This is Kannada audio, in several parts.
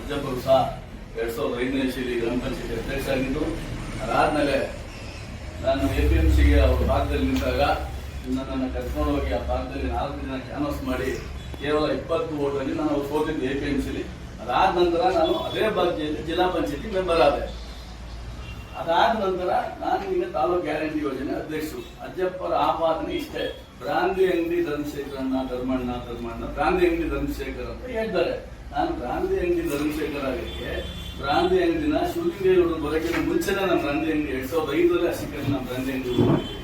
ಅಜ್ಜಪ್ಪರು ಸಹ 2005ನೇ ಇಸವಿಯಲ್ಲಿ ಗ್ರಾಮ ಪಂಚಾಯತಿ ಅಧ್ಯಕ್ಷ ಆಗಿದ್ದು, ಅದಾದಮೇಲೆ ನಾನು APMCಗೆ ಅವ್ರ ಭಾಗದಲ್ಲಿ ನಿಂತಾಗ ನನ್ನನ್ನು ಕರ್ಕೊಂಡು ಹೋಗಿ ಆ ಭಾಗದಲ್ಲಿ 4 ದಿನ ಕ್ಯಾನ್ವಾಸ್ ಮಾಡಿ ಕೇವಲ 20 ವೋಟಲ್ಲಿ ನಾನು ಸೋತಿದ್ದು APMCಲಿ. ಅದಾದ ನಂತರ ನಾನು ಅದೇ ಭಾಗದಲ್ಲಿ ಜಿಲ್ಲಾ ಪಂಚಾಯತಿ ಮೆಂಬರ್ ಆದೆ. ಅದಾದ ನಂತರ ನಾನು ಈಗ ತಾಲೂಕು ಗ್ಯಾರಂಟಿ ಯೋಜನೆ ಅಧ್ಯಕ್ಷರು. ಅಜ್ಜಪ್ಪರ ಆಪಾದನೆ ಇಷ್ಟೇ, ಬ್ರಾಂದಿ ಅಂಗಡಿ ಧರ್ಮಣ್ಣ ಬ್ರಾಂದಿ ಅಂಗಡಿ ಧರ್ಮಶೇಖರ್ ಅಂತ ಹೇಳ್ತಾರೆ. ನಾನು ಬ್ರಾಂದಿ ಅಂಗಡಿ ಧರ್ಮಶೇಖರ್ ಆಗಕ್ಕೆ ಬ್ರಾಂದಿ ಅಂಗಡಿನ ಶಿವಲಿಂಗೇಗೌಡರು ಬರೋಕ್ಕಿಂತ ಮುಂಚೆನೇ ನಾನು ಬ್ರಾಂದಿ ಅಂಗಡಿ 2005ರಲ್ಲಿ ಅಷ್ಟಕ್ಕೆ ನಾನು ಬ್ರಾಂದಿ ಅಂಗಡಿ ಮಾಡಿದ್ದೆ.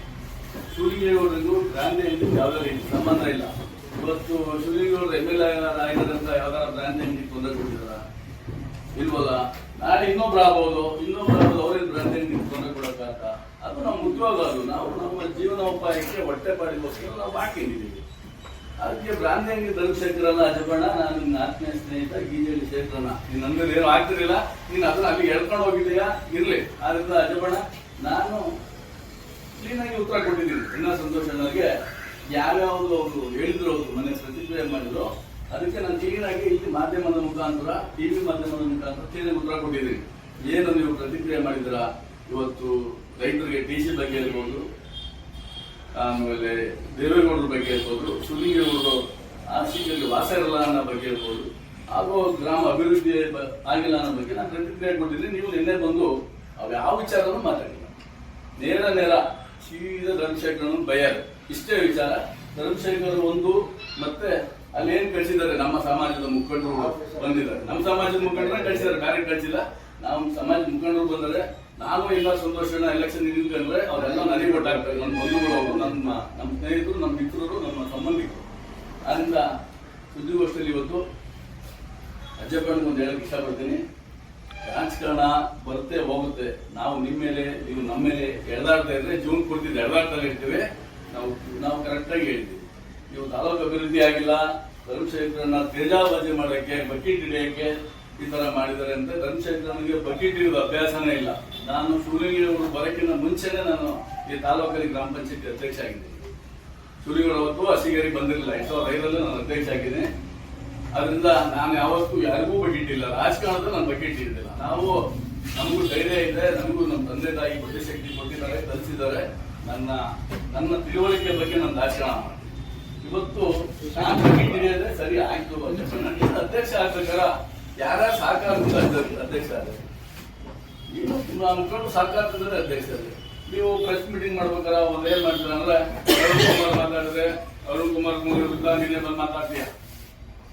ಶಿವಲಿಂಗೇಗೌಡರಿಗೂ ಬ್ರಾಂದಿ ಅಂಗಡಿ ಯಾವುದೇ ರೀತಿ ಸಂಬಂಧ ಇಲ್ಲ. ಇವತ್ತು ಶಿವಲಿಂಗೇಗೌಡರು MLA ಆಗಿರೋದ್ರಿಂದ ಯಾವ್ದಾರ ಬ್ರಾಂದಿ ಅಂಗಡಿ ತೊಂದರೆ ಕೊಟ್ಟಿದಾರ ಇಲ್ವಲ್ಲ. ನಾಳೆ ಇನ್ನೊಬ್ರು ಆಗ್ಬೋದು ಅವ್ರಿಗೆ ಬ್ರಾಂದಿ ಅಂಗಡಿ ತೊಂದರೆ ಕೊಡೋಕ್ಕಾಗ ಅದು ನಮ್ಮ ಮುಖ್ಯವಾಗೋದು. ನಾವು ನಮ್ಮ ಜೀವನೋಪಾಯಕ್ಕೆ ಹೊಟ್ಟೆಪಾಡಿಗೋಸ್ಕರ ನಾವು ಹಾಕಿದ್ದೀವಿ. ಅದಕ್ಕೆ ಬ್ರಾಂದಿ ಅಂಗಡಿ ಧರ್ಮಶೇಖರಲ್ಲ ಅಜಬಣ್ಣ, ನಾನು ನಿನ್ನ ಆತ್ಮೀಯ ಸ್ನೇಹಿತ ಗೀಜಳ್ಳಿ ಶೇಖರಣ್ಣ. ನೀನು ನಂದು ಏನು ಆಗ್ತಿರಲಿಲ್ಲ, ನೀನು ಅದನ್ನ ಅಲ್ಲಿ ಹೇಳ್ಕೊಂಡು ಹೋಗಿದ್ದೀಯಾ ಇರ್ಲಿ. ಆದ್ರಿಂದ ಅಜಬಣ್ಣ ನಾನು ಕ್ಲೀನಾಗಿ ಉತ್ತರ ಕೊಟ್ಟಿದ್ದೀನಿ. ಇನ್ನ ಸಂತೋಷ ನನಗೆ ಯಾವ್ಯಾವುದು ಅವರು ಹೇಳಿದ್ರು, ಅವರು ಮನೆ ಪ್ರತಿಕ್ರಿಯೆ ಮಾಡಿದ್ರು, ಅದಕ್ಕೆ ನಾನು ಕ್ಲೀನಾಗಿ ಇಲ್ಲಿ ಮಾಧ್ಯಮದ ಮುಖಾಂತರ TV ಮಾಧ್ಯಮದ ಮುಖಾಂತರ ಕ್ಲೀನಾಗಿ ಉತ್ತರ ಕೊಟ್ಟಿದ್ದೀನಿ. ಏನು ನೀವು ಪ್ರತಿಕ್ರಿಯೆ ಮಾಡಿದ್ದೀರಾ, ಇವತ್ತು ರೈತರಿಗೆ TC ಬಗ್ಗೆ ಇರ್ಬೋದು, ಆಮೇಲೆ ದೇವೇಗೌಡರ ಬಗ್ಗೆ ಇರ್ಬೋದು, ಶಿವಲಿಂಗೇಗೌಡರು ಆರ್ಸಿಯಲ್ಲಿ ವಾಸ ಇರಲ್ಲ ಅನ್ನೋ ಬಗ್ಗೆ ಇರ್ಬೋದು, ಹಾಗೂ ಗ್ರಾಮ ಅಭಿವೃದ್ಧಿ ಆಗಿಲ್ಲ ಅನ್ನೋ ಬಗ್ಗೆ ನಾನು ಪ್ರತಿಕ್ರಿಯೆ ಕೊಟ್ಟಿದ್ದೀನಿ. ನೀವು ನಿನ್ನೆ ಬಂದು ಅವು ಯಾವ ವಿಚಾರನೂ ಮಾತಾಡಿಲ್ಲ, ನೇರ ಸೀದಾ ಧರ್ಮಶೇಖರನ್ನು ಬಯ್ಯಾರೆ. ಇಷ್ಟೇ ವಿಚಾರ. ಧರ್ಮಶೇಖರ್ ಒಂದು ಮತ್ತೆ ಅಲ್ಲಿ ಏನ್ ಕಳಿಸಿದ್ದಾರೆ, ನಮ್ಮ ಸಮಾಜದ ಮುಖಂಡರು ಬಂದಿದ್ದಾರೆ. ನಮ್ಮ ಸಮಾಜದ ಮುಖಂಡರನ್ನ ಕಳಿಸಿದ್ದಾರೆ, ಬೇರೆ ಕಳಿಸಿಲ್ಲ. ನಮ್ಮ ಸಮಾಜದ ಮುಖಂಡರು ಬಂದರೆ ನಾನು ಎಲ್ಲ ಸಂತೋಷನ ಎಲೆಕ್ಷನ್ ನಿಂತ್ಕೊಂಡ್ರೆ ಅವರೆಲ್ಲ ನನಗೆ ಕೊಟ್ಟಾಗ್ತಾರೆ. ನನ್ನ ಬಂಧುಗಳು, ಅವರು ನಮ್ಮ ಸ್ನೇಹಿತರು, ನಮ್ಮ ಮಿತ್ರರು, ನಮ್ಮ ಸಂಬಂಧಿಕರು. ಆದ್ರಿಂದ ಸುದ್ದಿಗೋಷ್ಠಿಯಲ್ಲಿ ಇವತ್ತು ಅಜ್ಜಪ್ಪನಿಗೆ ಒಂದು ಹೇಳಕ್ಕೆ ಇಷ್ಟಪಡ್ತೀನಿ. ರಾಜಕಾರಣ ಬರುತ್ತೆ ಹೋಗುತ್ತೆ, ನಾವು ನಿಮ್ಮ ಮೇಲೆ ನೀವು ನಮ್ಮ ಮೇಲೆ ಎಳೆದಾಡ್ತಾ ಇದ್ರೆ ಜೀವನ ಪೂರ್ತಿ ಎಳೆದಾಡ್ತಾ ಇರ್ತೀವಿ. ನಾವು ಕರೆಕ್ಟಾಗಿ ಹೇಳ್ತೀವಿ. ನೀವು ತಾಲೂಕು ಅಭಿವೃದ್ಧಿ ಆಗಿಲ್ಲ, ಧರ್ಮಶೇಖರನ್ನ ತೇಜಾಬಾಜಿ ಮಾಡೋಕ್ಕೆ, ಬಕೀಟ್ ಹಿಡಿಯೋಕ್ಕೆ ಈ ತರ ಮಾಡಿದ್ದಾರೆ ಅಂತ. ಧರ್ಮಶೇಖರನಿಗೆ ಬಕೀಟ್ ಹಿಡಿಯೋದು ಅಭ್ಯಾಸನೇ ಇಲ್ಲ. ನಾನು ಶಿವಲಿಂಗೇಗೌಡರು ಬರೋಕ್ಕಿಂತ ಮುಂಚೆನೆ ನಾನು ಈ ತಾಲೂಕಲ್ಲಿ ಗ್ರಾಮ ಪಂಚಾಯತಿ ಅಧ್ಯಕ್ಷ ಆಗಿದ್ದೀನಿ. ಶಿವಲಿಂಗೇಗೌಡ ಅವತ್ತು ಹಸಿಗೇರಿ ಬಂದಿರಲಿಲ್ಲ. 2005ರಲ್ಲಿ ನಾನು ಅಧ್ಯಕ್ಷ ಆಗಿದ್ದೀನಿ. ಅದರಿಂದ ನಾನು ಯಾವತ್ತೂ ಯಾರಿಗೂ ಬಕೀಟ್ ಇಲ್ಲ, ರಾಜಕಾರಣದಲ್ಲಿ ನಾನು ಬಕೀಟ್ ಹಿಡಿದಿಲ್ಲ. ನಮಗೂ ಧೈರ್ಯ ಇದೆ, ನಮಗೂ ನಮ್ಮ ತಂದೆ ತಾಯಿ ಬುದ್ಧಿಶಕ್ತಿ ಕೊಟ್ಟಿದ್ದಾರೆ, ಕಲಿಸಿದ್ದಾರೆ. ನನ್ನ ತಿಳುವಳಿಕೆ ಬಗ್ಗೆ ನಾನು ರಾಜಕಾರಣ ಮಾಡಿ ಇವತ್ತು ನಾನು ಬಕೀಟ್ ಹಿಡಿಯೋದೇ ಸರಿ ಆಯ್ತು. ಅಧ್ಯಕ್ಷ ಆಗ್ಬೇಕಾರ ಯಾರ ಸಹಕಾರದಿಂದ ಅಧ್ಯಕ್ಷ ಆದ್ರೆ ಮುಖಂಡು ಸಹಕಾರದಿಂದ ಅಧ್ಯಕ್ಷ ಆದ್ರೆ. ನೀವು ಪ್ರೆಸ್ ಮೀಟಿಂಗ್ ಮಾಡ್ಬೇಕಾರ ಏನ್ ಮಾಡ್ತೀರ ಅಂದ್ರೆ ಅರುಣ್ ಕುಮಾರ್ ಮಾತಾಡಿದ್ರೆ ಅರುಣ್ ಕುಮಾರ್ ವಿರುದ್ಧ ನೀನೇ ಬಂದು ಮಾತಾಡ್ತೀಯ,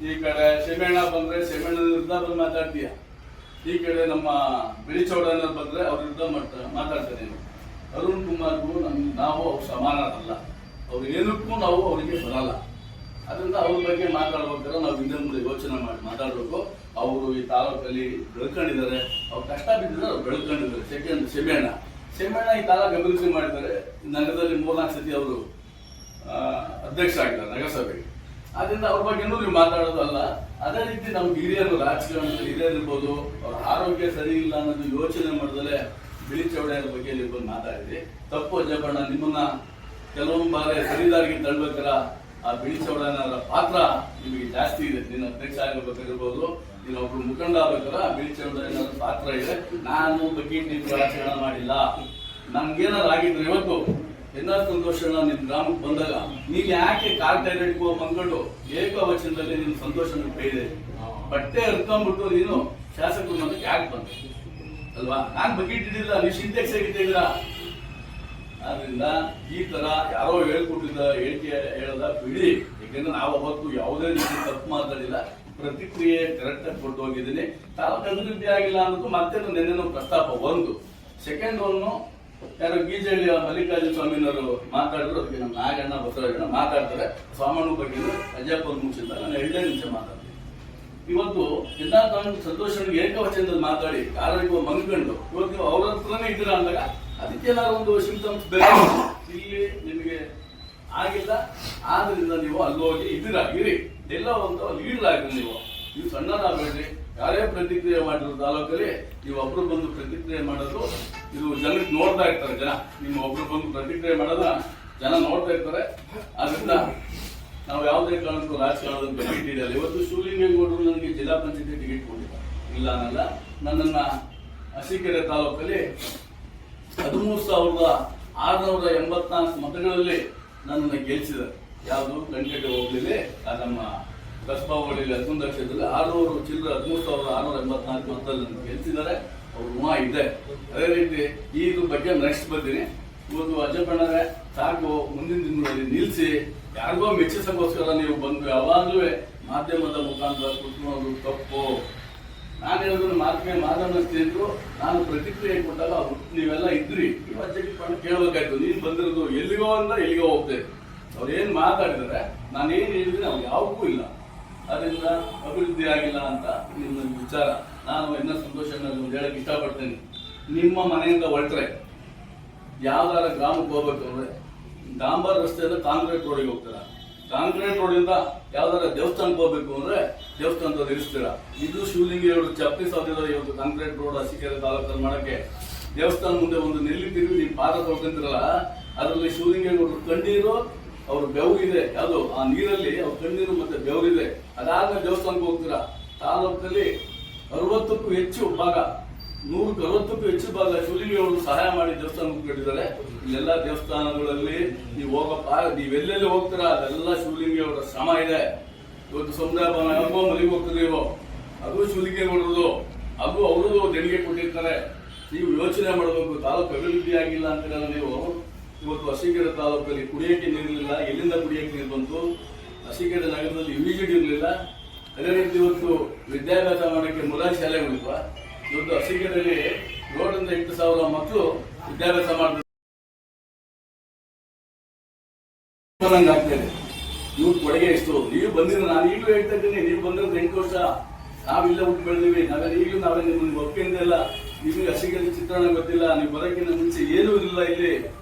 ಈ ಕಡೆ ಶೆಮಣ್ಣ ಬಂದ್ರೆ ಶೆಮಣ್ಣ ವಿರುದ್ಧ ಬಂದು ಮಾತಾಡ್ತೀಯ, ಈ ಕಡೆ ನಮ್ಮ ಬಿಳಿಚೌಡನ ಬಂದ್ರೆ ಅವ್ರ ವಿರುದ್ಧ ಮಾತಾಡ್ತೇನೆ. ನೀನು ಅರುಣ್ ಕುಮಾರ್ಗೂ ನಾವು ಅವ್ರು ಸಮಾನರಲ್ಲ, ಅವ್ರು ಏನಕ್ಕೂ ನಾವು ಅವರಿಗೆ ಬರಲ್ಲ. ಅದರಿಂದ ಅವ್ರ ಬಗ್ಗೆ ಮಾತಾಡ್ಬೇಕಾದ್ರೆ ನಾವು ಹಿಂದೆ ಮುಂದೆ ಯೋಚನೆ ಮಾಡಿ ಮಾತಾಡಬೇಕು. ಅವರು ಈ ತಾಲೂಕಲ್ಲಿ ಬೆಳ್ಕೊಂಡಿದ್ದಾರೆ, ಅವ್ರು ಕಷ್ಟ ಬಿದ್ದಿದ್ದಾರೆ, ಅವ್ರು ಬೆಳ್ಕೊಂಡಿದ್ದಾರೆ. ಸೆಕೆಂಡ್ ಶೆಮಣ್ಣ ಈ ತಾಲೂಕು ಅಭಿವೃದ್ಧಿ ಮಾಡಿದ್ದಾರೆ. ನಗರದಲ್ಲಿ 3-4 ಸತಿ ಅವರು ಅಧ್ಯಕ್ಷ ಆಗಿದ್ದಾರೆ ನಗರಸಭೆಗೆ. ಆದ್ರಿಂದ ಅವ್ರ ಬಗ್ಗೆನೂ ನೀವು ಮಾತಾಡೋದು ಅಲ್ಲ. ಅದೇ ರೀತಿ ನಮ್ಮ ಹಿರಿಯರು, ರಾಜಕೀಯದಲ್ಲಿ ಹಿರಿಯರಿರ್ಬೋದು, ಅವ್ರ ಆರೋಗ್ಯ ಸರಿ ಇಲ್ಲ ಅನ್ನೋದು ಯೋಚನೆ ಮಾಡಿದ್ರೆ ಬಿಳಿಚೌಡೆಯರ ಬಗ್ಗೆ ನೀವು ಬಂದು ಮಾತಾಡಿದ್ರಿ. ತಪ್ಪು ಅಜ್ಜಪ್ಪಣ್ಣ, ನಿಮ್ಮನ್ನ ಕೆಲವೊಂದು ಬಾರಿ ಸರಿದಾರಿಗೆ ತಳ್ಬೇಕಾರ ಆ ಬಿಳಿಚೌಡನವರ ಪಾತ್ರ ನಿಮಗೆ ಜಾಸ್ತಿ ಇದೆ. ನೀನು ಅಧ್ಯಕ್ಷ ಆಗಬೇಕಾಗಿರ್ಬೋದು, ನೀನು ಒಬ್ರು ಮುಖಂಡ ಆಗ್ಬೇಕಾರ ಬಿಳಿಚೌಡನವರ ಪಾತ್ರ ಇದೆ. ನಾನು ಬಕೀಟ್ ನಿಂತು ರಾಜಕಾರಣ ಮಾಡಿಲ್ಲ. ನಮ್ಗೇನಾದ್ರು ಆಗಿದ್ರೆ ಇವತ್ತು ಸಂತೋಷನ ನಿಮ್ ಗ್ರಾಮಕ್ಕೆ ಬಂದಾಗ ನೀನ್ ಯಾಕೆ ಕಾರ್ ಟೈಲೆಟ್ ಬಂದ್ಕೊಂಡು ಏಕವಚನದಲ್ಲಿ ನಿನ್ ಸಂತೋಷನ ಕೈದೆ ಬಟ್ಟೆ ಹರ್ಕೊಂಡ್ಬಿಟ್ಟು ನೀನು ಶಾಸಕರು ಮತಕ್ಕೆ ಯಾಕೆ ಬಂದ ಅಲ್ವಾ? ನಾನ್ ಬಕೀಟ್ ಹಿಡಿದಿಲ್ಲ, ನೀವು ಸಿಂಟೆಕ್ಸ್ ಆಗಿದ್ದೀರಾ. ಆದ್ರಿಂದ ಈ ತರ ಯಾರೋ ಹೇಳ್ಕೊಟ್ಟಿದ್ದ ಹೇಳಿಕೆ ಹೇಳದ ಬಿಡಿ. ಯಾಕಂದ್ರೆ ನಾವು ಅವತ್ತು ಯಾವುದೇ ರೀತಿ ತಪ್ಪು ಮಾತಾಡಿಲ್ಲ, ಪ್ರತಿಕ್ರಿಯೆ ಕರೆಕ್ಟ್ ಆಗಿ ಕೊಟ್ಟು ಹೋಗಿದ್ದೀನಿ. ತಾಲೂಕು ಅಭಿವೃದ್ಧಿ ಆಗಿಲ್ಲ ಅನ್ನೋದು ಮತ್ತೆ ನೆನ್ನೆ ಪ್ರಸ್ತಾಪ ಒಂದು. ಸೆಕೆಂಡ್ ಒಂದು ಯಾರೋ ಗೀಜಳ್ಳಿ ಮಲ್ಲಿಕಾರ್ಜುನ ಸ್ವಾಮಿನವರು ಮಾತಾಡಿದ್ರು, ಅದಕ್ಕೆ ನಮ್ಮ ನಾಗಣ್ಣ ಬಸವರಾಜಣ್ಣ ಮಾತಾಡ್ತಾರೆ. ಸ್ವಾಮಣ್ಣ ಬಗ್ಗೆ ಅಜ್ಜಪ್ಪ ಮುಗಿಸಿದ ನಾನು 2 ನಿಮಿಷ ಮಾತಾಡ್ತೀನಿ. ಇವತ್ತು ಸಂತೋಷನಿಗೆ ಏಕವಚನದಲ್ಲಿ ಮಾತಾಡಿ ಕಾರಣಿಗೆ ಮಂಗ್ಕೊಂಡು ಇವತ್ತು ನೀವು ಅವ್ರ ಹತ್ರನೇ ಇದ್ದೀರಾ ಅಂದಾಗ ಅದಕ್ಕೇನಾದ್ರು ಒಂದು ಸಿಂಪ್ಟಮ್ಸ್ ಬೇರೆ ಇಲ್ಲಿ ನಿಮಗೆ ಆಗಿಲ್ಲ. ಆದ್ರಿಂದ ನೀವು ಅಲ್ಲಿ ಹೋಗಿ ಇದ್ದೀರಾ, ಇರಿ, ಎಲ್ಲ ಒಂದು ಲೀಡರ್ ಆಗ್ರಿ. ನೀವು ಸಣ್ಣದಾಗಬೇಡ್ರಿ. ಯಾರೇ ಪ್ರತಿಕ್ರಿಯೆ ಮಾಡಿರೋ ತಾಲೂಕಲ್ಲಿ ನೀವು ಒಬ್ರು ಬಂದು ಪ್ರತಿಕ್ರಿಯೆ ಮಾಡೋದು ಇದು ಜನಕ್ಕೆ ನೋಡ್ತಾ ಇರ್ತಾರೆ. ಜನ ನಿಮ್ಮ ಒಬ್ರು ಬಂದು ಪ್ರತಿಕ್ರಿಯೆ ಮಾಡೋದ ಜನ ನೋಡ್ತಾ ಇರ್ತಾರೆ. ಆದ್ರಿಂದ ನಾವು ಯಾವುದೇ ಕಾರಣಕ್ಕೂ ರಾಜಕಾರಣದ ಟಿಕೆಟ್ ಇದೆಯಲ್ಲ. ಇವತ್ತು ಶಿವಲಿಂಗೇಗೌಡರು ನನಗೆ ಜಿಲ್ಲಾ ಪಂಚಾಯತಿ ಟಿಕೆಟ್ ಕೊಟ್ಟಿದ್ದಾರೆ. ಇಲ್ಲ ಅನ್ನಲ್ಲ. ನನ್ನನ್ನ ಅರಸೀಕೆರೆ ತಾಲೂಕಲ್ಲಿ 13,684 ಮತಗಳಲ್ಲಿ ನನ್ನನ್ನು ಗೆಲ್ಲಿಸಿದ್ದಾರೆ. ಯಾವುದು ಗಂಟೆಗೆ ಹೋಗ್ಲಿಲ್ಲ, ನಮ್ಮ ಕಸ್ಬಾ ಹೋಗಲಿಲ್ಲ 11 ಕ್ಷೇತ್ರದಲ್ಲಿ 13,684 ಮತದಲ್ಲಿ ಗೆಲ್ಲಿಸಿದ್ದಾರೆ. ಅವ್ರ ಋಣ ಇದೆ. ಅದೇ ರೀತಿ ಇದ್ರ ಬಗ್ಗೆ ನೆಕ್ಸ್ಟ್ ಬರ್ತೀನಿ. ಇವತ್ತು ಅಜ್ಜಪ್ಪಣ್ಣರೇ ಸಾಕು, ಮುಂದಿನ ದಿನಗಳಲ್ಲಿ ನಿಲ್ಲಿಸಿ, ಯಾರಿಗೋ ಮೆಚ್ಚಿಸೋಕ್ಕೋಸ್ಕರ ನೀವು ಬಂದು ಯಾವಾಗಲೂ ಮಾಧ್ಯಮದ ಮುಖಾಂತರ ಕುತ್ಕೊಳ್ಳೋದು ತಪ್ಪು. ನಾನು ಹೇಳೋದನ್ನು ಮಾಧ್ಯಮ ಸ್ನೇಹಿತರು ನಾನು ಪ್ರತಿಕ್ರಿಯೆ ಕೊಟ್ಟಾಗ ನೀವೆಲ್ಲ ಇದ್ರಿ, ನೀವು ಅಜ್ಜಪ್ಪಣ್ಣ ಕೇಳಬೇಕಾಯ್ತು. ನೀನು ಬಂದಿರೋದು ಎಲ್ಲಿಗೋ ಅಂದ್ರೆ ಎಲ್ಲಿಗೋ ಹೋಗ್ತೇವೆ. ಅವ್ರು ಏನು ಮಾತಾಡಿದರೆ ನಾನೇನು ಹೇಳಿದ್ರೆ ಅವ್ರು ಯಾವಕ್ಕೂ ಇಲ್ಲ. ಅದರಿಂದ ಅಭಿವೃದ್ಧಿ ಆಗಿಲ್ಲ ಅಂತ ನಿಮ್ಮ ವಿಚಾರ. ನಾನು ಇನ್ನೂ ಸಂತೋಷನಲ್ಲಿ ಒಂದು ಹೇಳಕ್ಕೆ ಇಷ್ಟಪಡ್ತೇನೆ. ನಿಮ್ಮ ಮನೆಯಿಂದ ಹೊರಟ್ರೆ ಯಾವ್ದಾರ ಗ್ರಾಮಕ್ಕೆ ಹೋಗ್ಬೇಕು ಅಂದ್ರೆ ಡಾಂಬರ್ ರಸ್ತೆಯಿಂದ ಕಾಂಕ್ರೀಟ್ ರೋಡಿಗೆ ಹೋಗ್ತೀರಾ. ಕಾಂಕ್ರೀಟ್ ರೋಡಿಂದ ಯಾವ್ದಾರ ದೇವಸ್ಥಾನಕ್ಕೆ ಹೋಗ್ಬೇಕು ಅಂದ್ರೆ ದೇವಸ್ಥಾನದಲ್ಲಿ ಇರಿಸ್ತೀರಾ. ಇದು ಶಿವಲಿಂಗಿ ಅವರು ಚಪ್ಪಲಿ ಸಾಧಿಸಿದ ಇವತ್ತು ಕಾಂಕ್ರೀಟ್ ರೋಡ್ ಅರಸೀಕೆರೆ ತಾಲೂಕಲ್ಲಿ ಮಾಡಕ್ಕೆ ದೇವಸ್ಥಾನ ಮುಂದೆ ಒಂದು ನೆಲ್ಲಿ ತಿರುಗಿ ನೀವು ಪಾದ ತೊಳ್ಕೊಂತಿರಲ್ಲ, ಅದರಲ್ಲಿ ಶಿವಲಿಂಗಿ ಅವರು ಕಣ್ಣೀರು, ಅವ್ರ ಬೆವರಿದೆ. ಯಾವುದು ಆ ನೀರಲ್ಲಿ ಅವ್ರ ಕಣ್ಣೀರು ಮತ್ತೆ ಬೆವರಿದೆ. ಅದಾದ್ಮೇಲೆ ದೇವಸ್ಥಾನಕ್ಕೆ ಹೋಗ್ತೀರಾ. ತಾಲೂಕಲ್ಲಿ 60ಕ್ಕೂ ಹೆಚ್ಚು ಭಾಗ, 160ಕ್ಕೂ ಹೆಚ್ಚು ಭಾಗ ಶಿವಲಿಂಗಿ ಅವರು ಸಹಾಯ ಮಾಡಿ ದೇವಸ್ಥಾನಕ್ಕೆ ಕಟ್ಟಿದ್ದಾರೆ. ಇಲ್ಲೆಲ್ಲ ದೇವಸ್ಥಾನಗಳಲ್ಲಿ ನೀವು ಹೋಗಪ್ಪ, ನೀವೆಲ್ಲೆಲ್ಲಿ ಹೋಗ್ತೀರಾ ಅದೆಲ್ಲ ಶಿವಲಿಂಗಿ ಅವರ ಶ್ರಮ ಇದೆ. ಇವತ್ತು ಸಮುದಾಯ ಭವನ ಯಾವಾಗೋ ಮನೆಗೆ ಹೋಗ್ತಿದ್ದೀವೋ ಅದು ಶಿವಲಿಂಗಿ ಅವರದು, ಅದು ಅವರು ದೇಣಿಗೆ ಕೊಟ್ಟಿರ್ತಾರೆ. ನೀವು ಯೋಚನೆ ಮಾಡಬೇಕು. ತಾಲೂಕು ಅಭಿವೃದ್ಧಿ ಆಗಿಲ್ಲ ಅಂತೀರಲ್ಲ ನೀವು. ಇವತ್ತು ಅರಸೀಕೆರೆ ತಾಲೂಕಲ್ಲಿ ಕುಡಿಯಕ್ಕೆ ನೀರಿರಲಿಲ್ಲ, ಎಲ್ಲಿಂದ ಕುಡಿಯಕ್ಕೆ ನೀರು ಬಂತು? ಅರಸೀಕೆರೆ ನಗರದಲ್ಲಿ ಯುವಿಜಿಡಿ ಇರಲಿಲ್ಲ. ಅದೇ ರೀತಿ ಇವತ್ತು ವಿದ್ಯಾಭ್ಯಾಸ ಮಾಡೋಕ್ಕೆ ಮುರಾರಿ ಶಾಲೆಗಳಿಲ್ವ? ಇವತ್ತು ಅರಸೀಕೆರೆಯಲ್ಲಿ 7,000 ಮಕ್ಕಳು ವಿದ್ಯಾಭ್ಯಾಸ ಮಾಡ್ತಾರೆ. ಆಗ್ತದೆ. ಇವ್ರ ಕೊಡುಗೆ ಎಷ್ಟು? ನೀವು ಬಂದಿರೋ, ನಾನು ಈಗಲೂ ಹೇಳ್ತಾ ಇದ್ದೀನಿ, ನೀವು ಬಂದಿರೋದು 8 ವರ್ಷ. ನಾವಿಲ್ಲ ಹುಟ್ಟು ಬೆಳೆದಿವಿ. ಈಗಲೂ ನಾವೇ ನಿಮ್ಮನ್ನು ಒಪ್ಪಿಂದ ಇಲ್ಲ. ನಿಮಗೆ ಅರಸೀಕೆರೆ ಚಿತ್ರಣ ಗೊತ್ತಿಲ್ಲ. ನೀವು ಬರೋಕ್ಕಿಂತ ಮುಂಚೆ ಏನೂ ಇರಲಿಲ್ಲ. ಇಲ್ಲಿ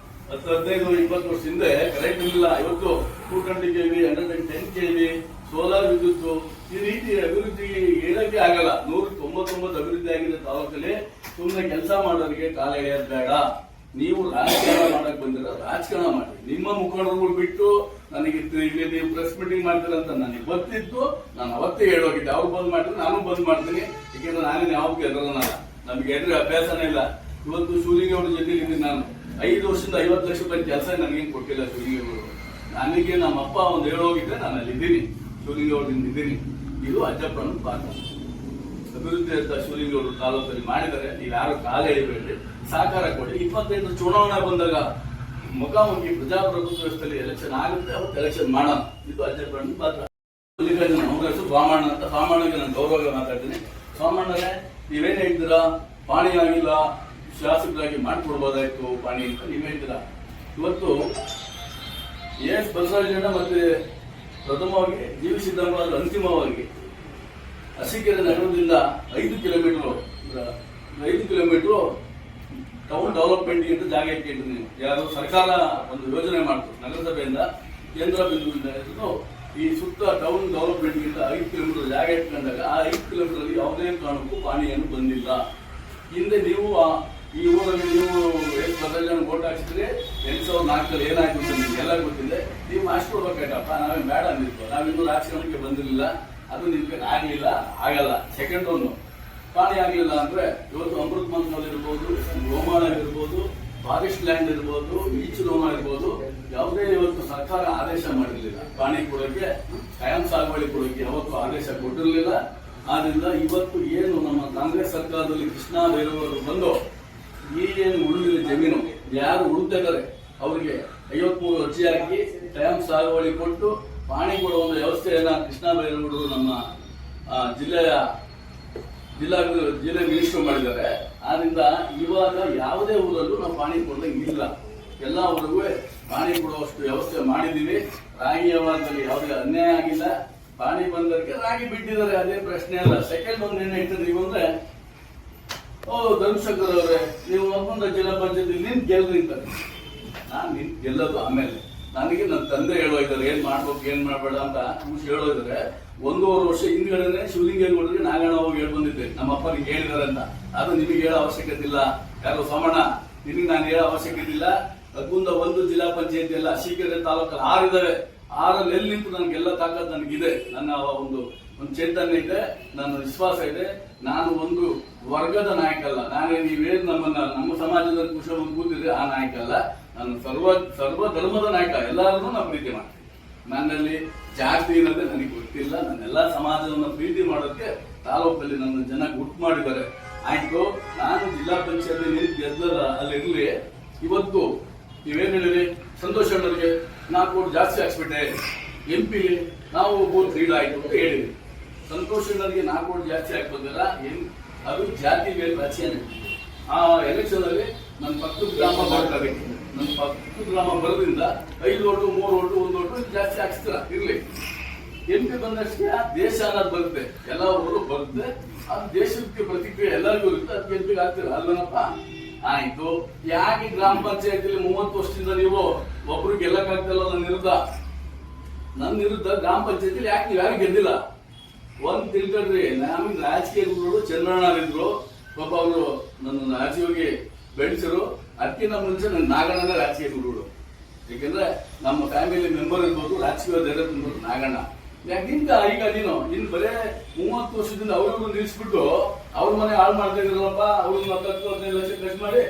10, 15, 20 ವರ್ಷ ಹಿಂದೆ ಕರೆಂಟ್ ಇರಲಿಲ್ಲ. ಇವತ್ತು 220 kV, 110 kV, ಸೋಲಾರ್ ವಿದ್ಯುತ್, ಈ ರೀತಿ ಅಭಿವೃದ್ಧಿ ಹೇಳಕ್ಕೆ ಆಗಲ್ಲ. 199 ಅಭಿವೃದ್ಧಿ ಆಗಿದೆ ತಾಲೂಕಲ್ಲಿ. ಸುಮ್ಮನೆ ಕೆಲಸ ಮಾಡೋರಿಗೆ ಕಾಲ ಎಳೆಯೋದು ಬೇಡ. ನೀವು ರಾಜಕಾರಣ ಮಾಡಕ್ ಬಂದಿರೋ ರಾಜಕಾರಣ ಮಾಡಿ. ನಿಮ್ಮ ಮುಖಂಡರುಗಳು ಬಿಟ್ಟು ನನಗೆ ಇಲ್ಲಿ ನೀವು ಪ್ರೆಸ್ ಮೀಟಿಂಗ್ ಮಾಡ್ತೀರಂತ ನನಗೆ ಗೊತ್ತಿತ್ತು. ನಾನು ಅವತ್ತೇ ಹೇಳೋಗಿದ್ದೆ, ಅವ್ರು ಬಂದ್ ಮಾಡಿದ್ರೆ ನಾನು ಬಂದ್ ಮಾಡ್ತೀನಿ. ಯಾಕೆಂದ್ರೆ ನಾನೇನು ಯಾವಾಗ ಎದುರಲ್ಲ, ನಮ್ಗೆ ಎದುರು ಅಭ್ಯಾಸನೇ ಇಲ್ಲ. ಇವತ್ತು ಶಿವಲಿಂಗಿ ಅವ್ರ ಜೊತೆಲಿ ಇದ್ದೀನಿ ನಾನು. 5 ವರ್ಷದಿಂದ 50 ಲಕ್ಷ ರೂಪಾಯಿ ಕೆಲಸ ನನಗೇನು ಕೊಟ್ಟಿಲ್ಲ ಶಿವಲಿಂಗಿ ಅವರು. ನನಗೆ ನಮ್ಮ ಅಪ್ಪ ಒಂದು ಹೇಳೋಗಿದ್ದೆ, ನಾನು ಅಲ್ಲಿದ್ದೀನಿ, ಶಿವಲಿಂಗಿ ಅವ್ರಿಂದ ಇದ್ದೀನಿ. ಇದು ಅಜ್ಜಪ್ಪನ ಪಾತ್ರ. ಅಭಿವೃದ್ಧಿ ಅಂತ ಶಿವಲಿಂಗಿ ಅವರು ತಾಲೂಕಲ್ಲಿ ಮಾಡಿದರೆ ನೀವು ಯಾರು ಕಾಲ ಎಳಿಬೇಡ್ರಿ, ಸಹಕಾರ ಕೊಡಿ. 28 ಚುನಾವಣೆ ಬಂದಾಗ ಮುಖಾಮುಖಿ ಪ್ರಜಾಪ್ರಭುತ್ವ ವ್ಯವಸ್ಥೆಯಲ್ಲಿ ಎಲೆಕ್ಷನ್ ಆಗುತ್ತೆ, ಅವತ್ತು ಎಲೆಕ್ಷನ್ ಮಾಡೋಣ. ಇದು ಅಜ್ಜಪ್ಪನ ಪಾತ್ರ. ನಮ್ಮ ಹೆಸರು ಸ್ವಾಮಣ್ಣ ಅಂತ. ಸ್ವಾಮಣ್ಣಗೆ ನಾನು ಗೌರವ ಮಾತಾಡ್ತೀನಿ. ಸ್ವಾಮಣ್ಣರೇ, ನೀವೇನು ಹೇಳ್ತೀರಾ? ಪಾಣಿ ಆಗಿಲ್ಲ, ಶಾಸಕರಾಗಿ ಮಾಡಿಕೊಡ್ಬೋದಾಯ್ತು ಪಾಣಿ ಅಂತ ನೀವು ಹೇಳ್ತೀರಾ. ಇವತ್ತು ಎಸ್ ಬಸವರಾಜಣ್ಣ ಮತ್ತೆ ಪ್ರಥಮವಾಗಿ ಜೀವಿ ಸಿದ್ದರಾಮಯ್ಯ ಅಂತಿಮವಾಗಿ ಅರಸೀಕೆರೆ ನಗರದಿಂದ 5 ಕಿಲೋಮೀಟರ್ ಟೌನ್ ಡೆವಲಪ್ಮೆಂಟ್ ಅಂತ ಜಾಗ ಇಟ್ಕೊಂಡಿದ್ದೀನಿ. ನೀವು ಯಾರು ಸರ್ಕಾರ ಒಂದು ಯೋಜನೆ ಮಾಡ್ತಾರೆ ನಗರಸಭೆಯಿಂದ, ಕೇಂದ್ರ ಬಿಂದುವಿಂದ ಹಿಡಿದು ಈ ಸುತ್ತ ಟೌನ್ ಡೆವಲಪ್ಮೆಂಟ್ಗಿಂತ 5 ಕಿಲೋಮೀಟರ್ ಜಾಗ ಇಟ್ಕೊಂಡಾಗ ಆ 5 ಕಿಲೋಮೀಟರ್ ಯಾವುದೇ ಕಾರಣಕ್ಕೂ ಪಾಣಿಯನ್ನು ಬಂದಿಲ್ಲ. ಹಿಂದೆ ನೀವು ಈ ಊರಲ್ಲಿ ನೀವು 10 ಜನ ವೋಟ್ ಹಾಕಿದ್ರೆ 2004 ಏನಾಯ್ತು ಅಂತ ನಿಮ್ಗೆಲ್ಲ ಗೊತ್ತಿದೆ. ನೀವು ಮಾಡ್ಕೊಡ್ಬೇಕಾಯ್ತಪ್ಪ, ನಾವೇನು ಬೇಡ ಅಂದಿತ್ತು. ನಾವಿನ್ನೂ ರಾಜಕಾರಣಕ್ಕೆ ಬಂದಿರಲಿಲ್ಲ, ಅದು ನಿಮ್ಗೆ ಆಗಲಿಲ್ಲ, ಆಗಲ್ಲ. ಸೆಕೆಂಡ್ ಒಂದು ಪಾಣಿ ಆಗಲಿಲ್ಲ ಅಂದ್ರೆ ಇವತ್ತು ಅಮೃತ್ ಮಹಲ್ ಇರ್ಬೋದು, ಗೋಮಾಳ ಇರ್ಬೋದು, ಫಾರೆಸ್ಟ್ ಲ್ಯಾಂಡ್ ಇರ್ಬೋದು, ಬೀಚ್ ಲೋಮ ಇರ್ಬೋದು, ಯಾವುದೇ ಇವತ್ತು ಸರ್ಕಾರ ಆದೇಶ ಮಾಡಿರಲಿಲ್ಲ ಪಾಣಿ ಕೊಡೋಕ್ಕೆ, ಕಾಯಂ ಸಾಗುವಳಿ ಕೊಡೋಕ್ಕೆ ಯಾವತ್ತು ಆದೇಶ ಕೊಟ್ಟಿರಲಿಲ್ಲ. ಆದ್ರಿಂದ ಇವತ್ತು ಏನು ನಮ್ಮ ಕಾಂಗ್ರೆಸ್ ಸರ್ಕಾರದಲ್ಲಿ ಕೃಷ್ಣ ಬೈರೇಗೌಡರು ಬಂದು ಈ ಏನು ಉಳಿದಿಲ್ಲ ಜಮೀನು ಯಾರು ಉಳಿದಿದ್ದಾರೆ ಅವರಿಗೆ 53 ಅರ್ಜಿ ಹಾಕಿ ಕಾಯಂ ಸಾಗುವಳಿ ಕೊಟ್ಟು ಪಾಣಿ ಕೊಡುವ ಒಂದು ವ್ಯವಸ್ಥೆಯನ್ನ ಕೃಷ್ಣ ಬೈರೇಗೌಡರು ನಮ್ಮ ಜಿಲ್ಲಾ ಮಿನಿಸ್ಟರ್ ಮಾಡಿದ್ದಾರೆ. ಆದ್ರಿಂದ ಇವಾಗ ಯಾವುದೇ ಊರಲ್ಲೂ ನಾವು ಪಾಣಿ ಕೊಡೋದಂಗೆ ಇಲ್ಲ. ಎಲ್ಲ ಊರಿಗೂ ಪಾಣಿ ಕೊಡುವಷ್ಟು ವ್ಯವಸ್ಥೆ ಮಾಡಿದ್ದೀವಿ. ರಾಗಿ ವ್ಯವಹಾರದಲ್ಲಿ ಯಾವುದೇ ಅನ್ಯಾಯ ಆಗಿಲ್ಲ. ಪಾಣಿ ಬಂದಕ್ಕೆ ರಾಗಿ ಬಿಟ್ಟಿದ್ದಾರೆ, ಅದೇ ಪ್ರಶ್ನೆ ಅಲ್ಲ. ಸೆಕೆಂಡ್ ಒಂದು ಏನ್ ಹೇಳ್ತಾರೆ ನೀವು ಅಂದ್ರೆ, ಧರ್ಮಶಂಕರ್ ಅವರೇ ನೀವು ಒಬ್ಬಂದ ಜಿಲ್ಲಾ ಪಂಚಾಯತ್ ನಿಂತು ಗೆಲ್ರಿ ಅಂತಾರೆ. ನಾನು ನಿಂತು ಗೆಲ್ಲೋದು ಆಮೇಲೆ. ನನಗೆ ನನ್ನ ತಂದೆ ಹೇಳೋ ಇದ್ದಾರೆ ಏನ್ ಮಾಡ್ಬೇಕು ಏನ್ ಮಾಡ್ಬೇಡ ಅಂತ ಹೇಳೋ ಇದ್ದಾರೆ. 1.5 ವರ್ಷ ಹಿಂದ್ಗಡೆ ಶಿವಲಿಂಗೇಗೌಡರಿಗೆ ನಾಗಣ್ಣ ಹೋಗಿ ಹೇಳಿ ಬಂದಿದ್ದೆ, ನಮ್ಮ ಅಪ್ಪನಿಗೆ ಹೇಳಿದಾರೆ ಅಂತ. ಅದು ನಿಮಗೆ ಹೇಳೋ ಅವಶ್ಯಕತೆ ಇಲ್ಲ. ಯಾರು ಸೋಮಣ್ಣ, ನಿನಗೆ ನಾನು ಹೇಳೋ ಅವಶ್ಯಕತೆ ಇಲ್ಲ. ಅದರಿಂದ 1 ಜಿಲ್ಲಾ ಪಂಚಾಯತಿ ಎಲ್ಲ ಅರಸೀಕೆರೆ ತಾಲೂಕಲ್ಲಿ 6 ಇದಾವೆ. 6ರಲ್ಲಿ ಎಲ್ಲಿ ನಿಂತು ನನಗೆಲ್ಲ ತಾಕತ್ ನನಗಿದೆ. ನನ್ನ ಒಂದು ಒಂದು ಚೈತನ್ಯ ಇದೆ, ನನ್ನ ವಿಶ್ವಾಸ ಇದೆ. ನಾನು ಒಂದು ವರ್ಗದ ನಾಯಕ ಅಲ್ಲ. ನಾನೇ ನೀವೇನು ನಮ್ಮ ಸಮಾಜದಲ್ಲಿ ಕುಶಲ ಕೂತಿದ್ರೆ ಆ ನಾಯಕ ಅಲ್ಲ. ನಾನು ಸರ್ವ ಧರ್ಮದ ನಾಯಕ. ಎಲ್ಲರನ್ನೂ ನಾನು ಪ್ರೀತಿ ಮಾಡ್ತೀನಿ. ನನ್ನಲ್ಲಿ ಜಾತಿ ಇರೋದೇ ನನಗೆ ಗೊತ್ತಿಲ್ಲ. ನನ್ನೆಲ್ಲ ಸಮಾಜವನ್ನು ಪ್ರೀತಿ ಮಾಡೋದಕ್ಕೆ ತಾಲೂಕಲ್ಲಿ ನನ್ನ ಜನ ಗುಟ್ ಮಾಡಿದ್ದಾರೆ. ಆಯ್ತು, ನಾನು ಜಿಲ್ಲಾ ಪಂಚಾಯತ್ ಗೆದ್ದಲ್ಲ ಅಲ್ಲಿರ್ಲಿ. ಇವತ್ತು ನೀವೇನ್ ಹೇಳಿರಿ, ಸಂತೋಷ್ ಅಣ್ಣರಿಗೆ 4 ಕೋಟಿ ಜಾಸ್ತಿ ಹಾಕ್ಸ್ಬಿಟ್ಟೆ, MP ನಾವು ಬೂತ್ ಲೀಡ್ ಆಯ್ತು ಅಂತ ಹೇಳಿದ್ವಿ. ಸಂತೋಷ್ ಅಣ್ಣರಿಗೆ 4 ಕೋಟಿ ಜಾಸ್ತಿ ಹಾಕ್ಬೋದಲ್ಲ, ಅದು ಜಾತಿ ಬೇರೆ ರಾಜಕೀಯ. ಆ ಎಲೆಕ್ಷನ್ ಅಲ್ಲಿ ನನ್ನ ಪಕ್ಕದ ಗ್ರಾಮ ಬರ್ತದೆ. ನನ್ನ ಪಕ್ಕದ ಗ್ರಾಮ ಬರೋದ್ರಿಂದ 5 ಓಟು 3 ಓಟು 1 ಓಟು ಜಾಸ್ತಿ ಹಾಕ್ಸ್ತೀರ ಇರ್ಲಿ. MP ಬಂದಷ್ಟೇ ದೇಶ ಅನ್ನೋದು ಬರುತ್ತೆ, ಎಲ್ಲ ಊರು ಬರುತ್ತೆ. ಅದು ದೇಶಕ್ಕೆ ಪ್ರತಿಕ್ರಿಯೆ ಎಲ್ಲರಿಗೂ ಇರುತ್ತೆ. ಅದಕ್ಕೆ MP ಆಗ್ತೀರ ಅಲ್ವೇನಪ್ಪ? ಆಯ್ತು, ಯಾಕೆ ಗ್ರಾಮ ಪಂಚಾಯತಿಲಿ 30 ವರ್ಷದಿಂದ ನೀವು ಒಬ್ರು ಗೆಲ್ಲಕ್ಕಾಗ್ತಲ್ಲ ನನ್ನ ವಿರುದ್ಧ ಗ್ರಾಮ ಪಂಚಾಯತಿಲಿ ಯಾಕೆ ನೀವು ಯಾರು ಗೆದ್ದಿಲ್ಲ? ಒಂದ್ ತಿಳ್ಕೊಳ್ರಿ, ನಮಗೆ ರಾಜಕೀಯ ಗುರುಗಳು ಚಂದ್ರಣ್ಣರಿದ್ರು. ಪಾಪ ಅವರು ನನ್ನ ರಾಜಕೀಯವಾಗಿ ಬೆಳೆಸರು. ಅದಕ್ಕಿಂತ ಮುಂಚೆ ನನ್ನ ನಾಗಣ್ಣನೇ ರಾಜಕೀಯ ಗುರುಗಳು. ಯಾಕಂದ್ರೆ ನಮ್ಮ ಫ್ಯಾಮಿಲಿ ಮೆಂಬರ್ ಇರ್ಬೋದು, ರಾಜಕೀಯ ಧೈರ್ಯ ತುಂಬೋದು ನಾಗಣ್ಣ. ಯಾಕಿಂತ ಈಗ ನೀನು ಇನ್ನು ಬರೇ 30 ವರ್ಷದಿಂದ ಅವ್ರಿಗೂ ನಿಲ್ಸ್ಬಿಟ್ಟು ಅವ್ರ ಮನೆ ಹಾಳು ಮಾಡ್ತಾ ಇದ್ರಲ್ಲಪ್ಪ, ಅವ್ರನ್ನ 10-15 ಲಕ್ಷ ಖರ್ಚು ಮಾಡಿ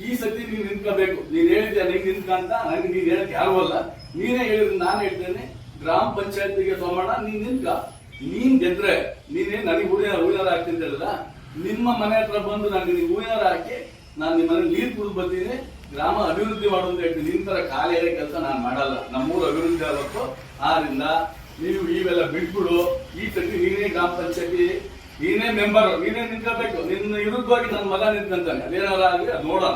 ಈ ಸತಿ ನೀನ್ ನಿಂತ್ಕೋಬೇಕು. ನೀನ್ ಹೇಳಿದ್ಯಾ ನೀನ್ ನಿಂತ್ಕಂತ, ನನಗೆ ನೀನ್ ಹೇಳಕ್ ಯಾರು ಅಲ್ಲ, ನೀನೇ ಹೇಳಿದ್ರೆ ನಾನು ಹೇಳ್ತೇನೆ. ಗ್ರಾಮ ಪಂಚಾಯತ್ಗೆ ಸೋಮಣ್ಣ ನೀನ್ ನಿಂತ್ಕ. ನೀನ್ ಗೆದ್ರೆ ನೀನೇ ನನಗೆ ಹೂವಿನಾರ ಹಾಕ್ತೀನಿ ಹೇಳಿಲ್ಲ. ನಿಮ್ಮ ಮನೆ ಹತ್ರ ಬಂದು ನನಗೆ ನೀವು ಹೂವಿನಾರ ಹಾಕಿ ನಾನು ನಿಮ್ಮ ಮನೆ ನೀರು ಕುಡಿದು ಬರ್ತೀನಿ, ಗ್ರಾಮ ಅಭಿವೃದ್ಧಿ ಮಾಡುವಂತ ಹೇಳ್ತೀನಿ. ನಿನ್ ತರ ಖಾಲಿ ಕೆಲಸ ನಾನು ಮಾಡಲ್ಲ. ನಮ್ಮೂರು ಅಭಿವೃದ್ಧಿ ಆಗಬೇಕು. ಆದ್ರಿಂದ ನೀವು ಇವೆಲ್ಲ ಬಿಟ್ಬಿಡು. ಈ ಸತಿ ನೀನೇ ಗ್ರಾಮ ಪಂಚಾಯತಿ, ನೀನೇ ಮೆಂಬರ್, ನೀನೇ ನಿಂತ್ಕೋಬೇಕು. ನಿನ್ನ ವಿರುದ್ಧವಾಗಿ ನನ್ನ ಮಗ ನಿಂತ್ಕೊಂತಾನೆ. ಅದೇನಾರ ಆಗಲಿ ಅದು ನೋಡೋಣ.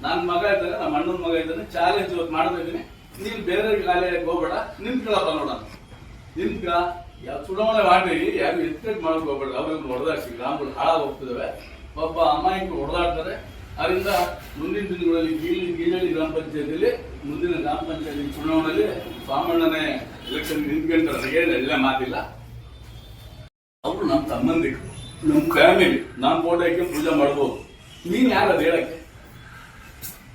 ನನ್ನ ಮಗ ಇದ್ದಾನೆ, ನಮ್ಮ ಅಣ್ಣನ ಮಗ ಇದ್ದಾನೆ. ಚಾಲೆಂಜ್ ಇವತ್ತು ಮಾಡ್ತಾ ಇದ್ದೀನಿ. ನೀನ್ ಬೇರೆ ಖಾಲಿ ಹೋಗ್ಬೇಡ, ನಿಂತ್ಕೊಳ್ಳಪ್ಪ ನೋಡೋಣ. ನಿಂತ್ಕ. ಯಾವ ಚುನಾವಣೆ ಮಾಡಿ ಯಾರು ಎತ್ಕಟ್ ಮಾಡಕ್ ಹೋಗ್ಬೇಡ. ಅವ್ರಿಗೆ ಹೊಡೆದಾಡ್ಸಿ ಗ್ರಾಮಗಳು ಹಾಳಾಗಿ ಹೋಗ್ತಿದಾವೆ. ಒಬ್ಬ ಅಮಾಯಕರು ಹೊಡೆದಾಡ್ತಾರೆ. ಅದರಿಂದ ಮುಂದಿನ ದಿನಗಳಲ್ಲಿ ಗೀಳಳ್ಳಿ ಗ್ರಾಮ ಪಂಚಾಯತಿಯಲ್ಲಿ ಮುಂದಿನ ಗ್ರಾಮ ಪಂಚಾಯತಿ ಚುನಾವಣೆಯಲ್ಲಿ ಸ್ವಾಮಣ್ಣನೇ ಎಲೆಕ್ಷನ್ ನಿಂತ್ಕೊಂತಾರೆ. ಎಲ್ಲ ಮಾತಿಲ್ಲ. ಅವರು ನಮ್ಮ ಸಂಬಂಧಿಕರು, ನಮ್ಮ ಫ್ಯಾಮಿಲಿ. ನಾನು ಫೋಟೋ ಹಾಕಿ ಪೂಜೆ ಮಾಡ್ಬೋದು. ನೀನ್ ಯಾರದು ಹೇಳಕ್ಕೆ?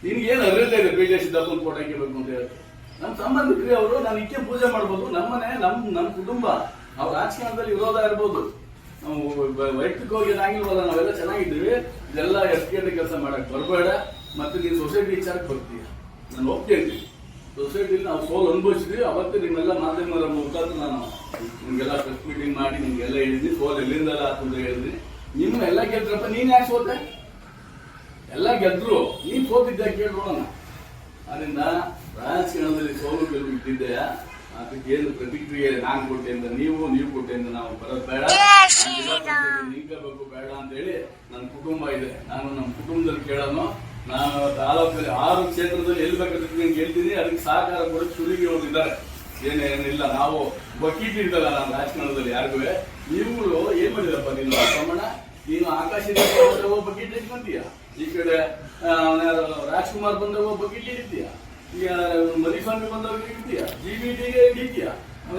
ನಿನ್ಗೇನು ಅರಿತಾ ಇದೆ PJ ಸಿದ್ದಪ್ಪನ ಫೋಟೋ ಹಾಕಿಬೇಕು ಅಂತ ಹೇಳಿ? ನಮ್ಮ ಸಂಬಂಧಿಕರೇ ಅವರು. ನಾನು ಇಕ್ಕೆ ಪೂಜೆ ಮಾಡ್ಬೋದು. ನಮ್ಮನೆ ನಮ್ಮ ಕುಟುಂಬ. ಅವ್ರ ರಾಜಕಾರಣದಲ್ಲಿ ವಿರೋಧ ಇರ್ಬೋದು, ನಾವು ವೈಯಕ್ತಿಕವಾಗಿ ಏನಾಗಿಲ್ವಲ್ಲ, ನಾವೆಲ್ಲ ಚೆನ್ನಾಗಿದ್ದೀವಿ. ಇದೆಲ್ಲ ಎಸ್ಕೇಟಿ ಕೆಲಸ ಮಾಡಕ್ ಬರಬೇಡ. ಮತ್ತೆ ನೀನು ಸೊಸೈಟಿ ವಿಚಾರಕ್ಕೆ ಬರ್ತೀಯ, ನಾನು ಒಪ್ತೀನಿ. ಸೊಸೈಟಿಲಿ ನಾವು ಸೋಲ್ ಅನುಭವಿಸಿದ್ವಿ. ಅವತ್ತು ನಿಮ್ಮೆಲ್ಲ ಮಾಧ್ಯಮದ ಮುಖಾಂತರ ನಾನು ನಿಮ್ಗೆಲ್ಲ ಪ್ರೆಸ್ ಮೀಟಿಂಗ್ ಮಾಡಿ ನಿಮ್ಗೆಲ್ಲ ಹೇಳಿದ್ವಿ. ಸೋಲ್ ಎಲ್ಲಿಂದಲ್ಲ ಅಂತ ಹೇಳಿದ್ವಿ. ನಿಮ್ಮೆಲ್ಲ ಗೆದ್ರಪ್ಪ, ನೀನ್ ಯಾಕೆ ಸೋತೆ? ಎಲ್ಲ ಗೆದ್ರು, ನೀನ್ ಸೋತಿದ್ದ ಕೇಳೋಣ. ಅದರಿಂದ ರಾಜಕಾರಣದಲ್ಲಿ ಸೋಲು ಗೆಲುವು ಇಟ್ಟಿದ್ದೆಯಾ? ಅದಕ್ಕೆ ಏನು ಪ್ರತಿಕ್ರಿಯೆ ನಾನು ಕೊಟ್ಟೆ ಅಂತ ನೀವು ಕೊಟ್ಟೆ ಅಂತ ನಾವು ಬರೋದು ಬೇಡ, ನಿಂಕಬೇಕು ಬೇಡ ಅಂತ ಹೇಳಿ ನನ್ನ ಕುಟುಂಬ ಇದೆ. ನಾನು ನಮ್ಮ ಕುಟುಂಬದಲ್ಲಿ ಕೇಳೋನು. ನಾನು ತಾಲೂಕಲ್ಲಿ 6 ಕ್ಷೇತ್ರದಲ್ಲಿ ಎಲ್ಲಿ ಬೇಕಾದ್ರೆ ಹೇಳ್ತೀನಿ. ಅದಕ್ಕೆ ಸಹಕಾರ ಕೊಡೋಕೆ ಸುಲಿಗೆ ಹೋಗಿದ್ದಾರೆ. ಏನೇನಿಲ್ಲ, ನಾವು ಬಕೀಟ್ ಇರ್ತಲ್ಲ ನಾನು ರಾಜಕಾರಣದಲ್ಲಿ ಯಾರಿಗೂ. ನೀವುಗಳು ಏನ್ ಮಾಡಿದಪ್ಪ ನೀನು ಪ್ರಮಾಣ? ನೀನು ಆಕಾಶ ಬಕೀಟ್ ಇಟ್ಕೊಂತೀಯ, ಈ ಕಡೆ ರಾಜ್ಕುಮಾರ್ ಬಂದಾಗ ಬಕೀಟ್ ಹಿಡಿತೀಯ, ಈಗ ಮರಿಸ್ವಾಮಿ ಬಂದವ್ರಿಗೆ ಹಿಡಿತೀಯ, GBTಗೆ ಹಿಡಿತೀಯ,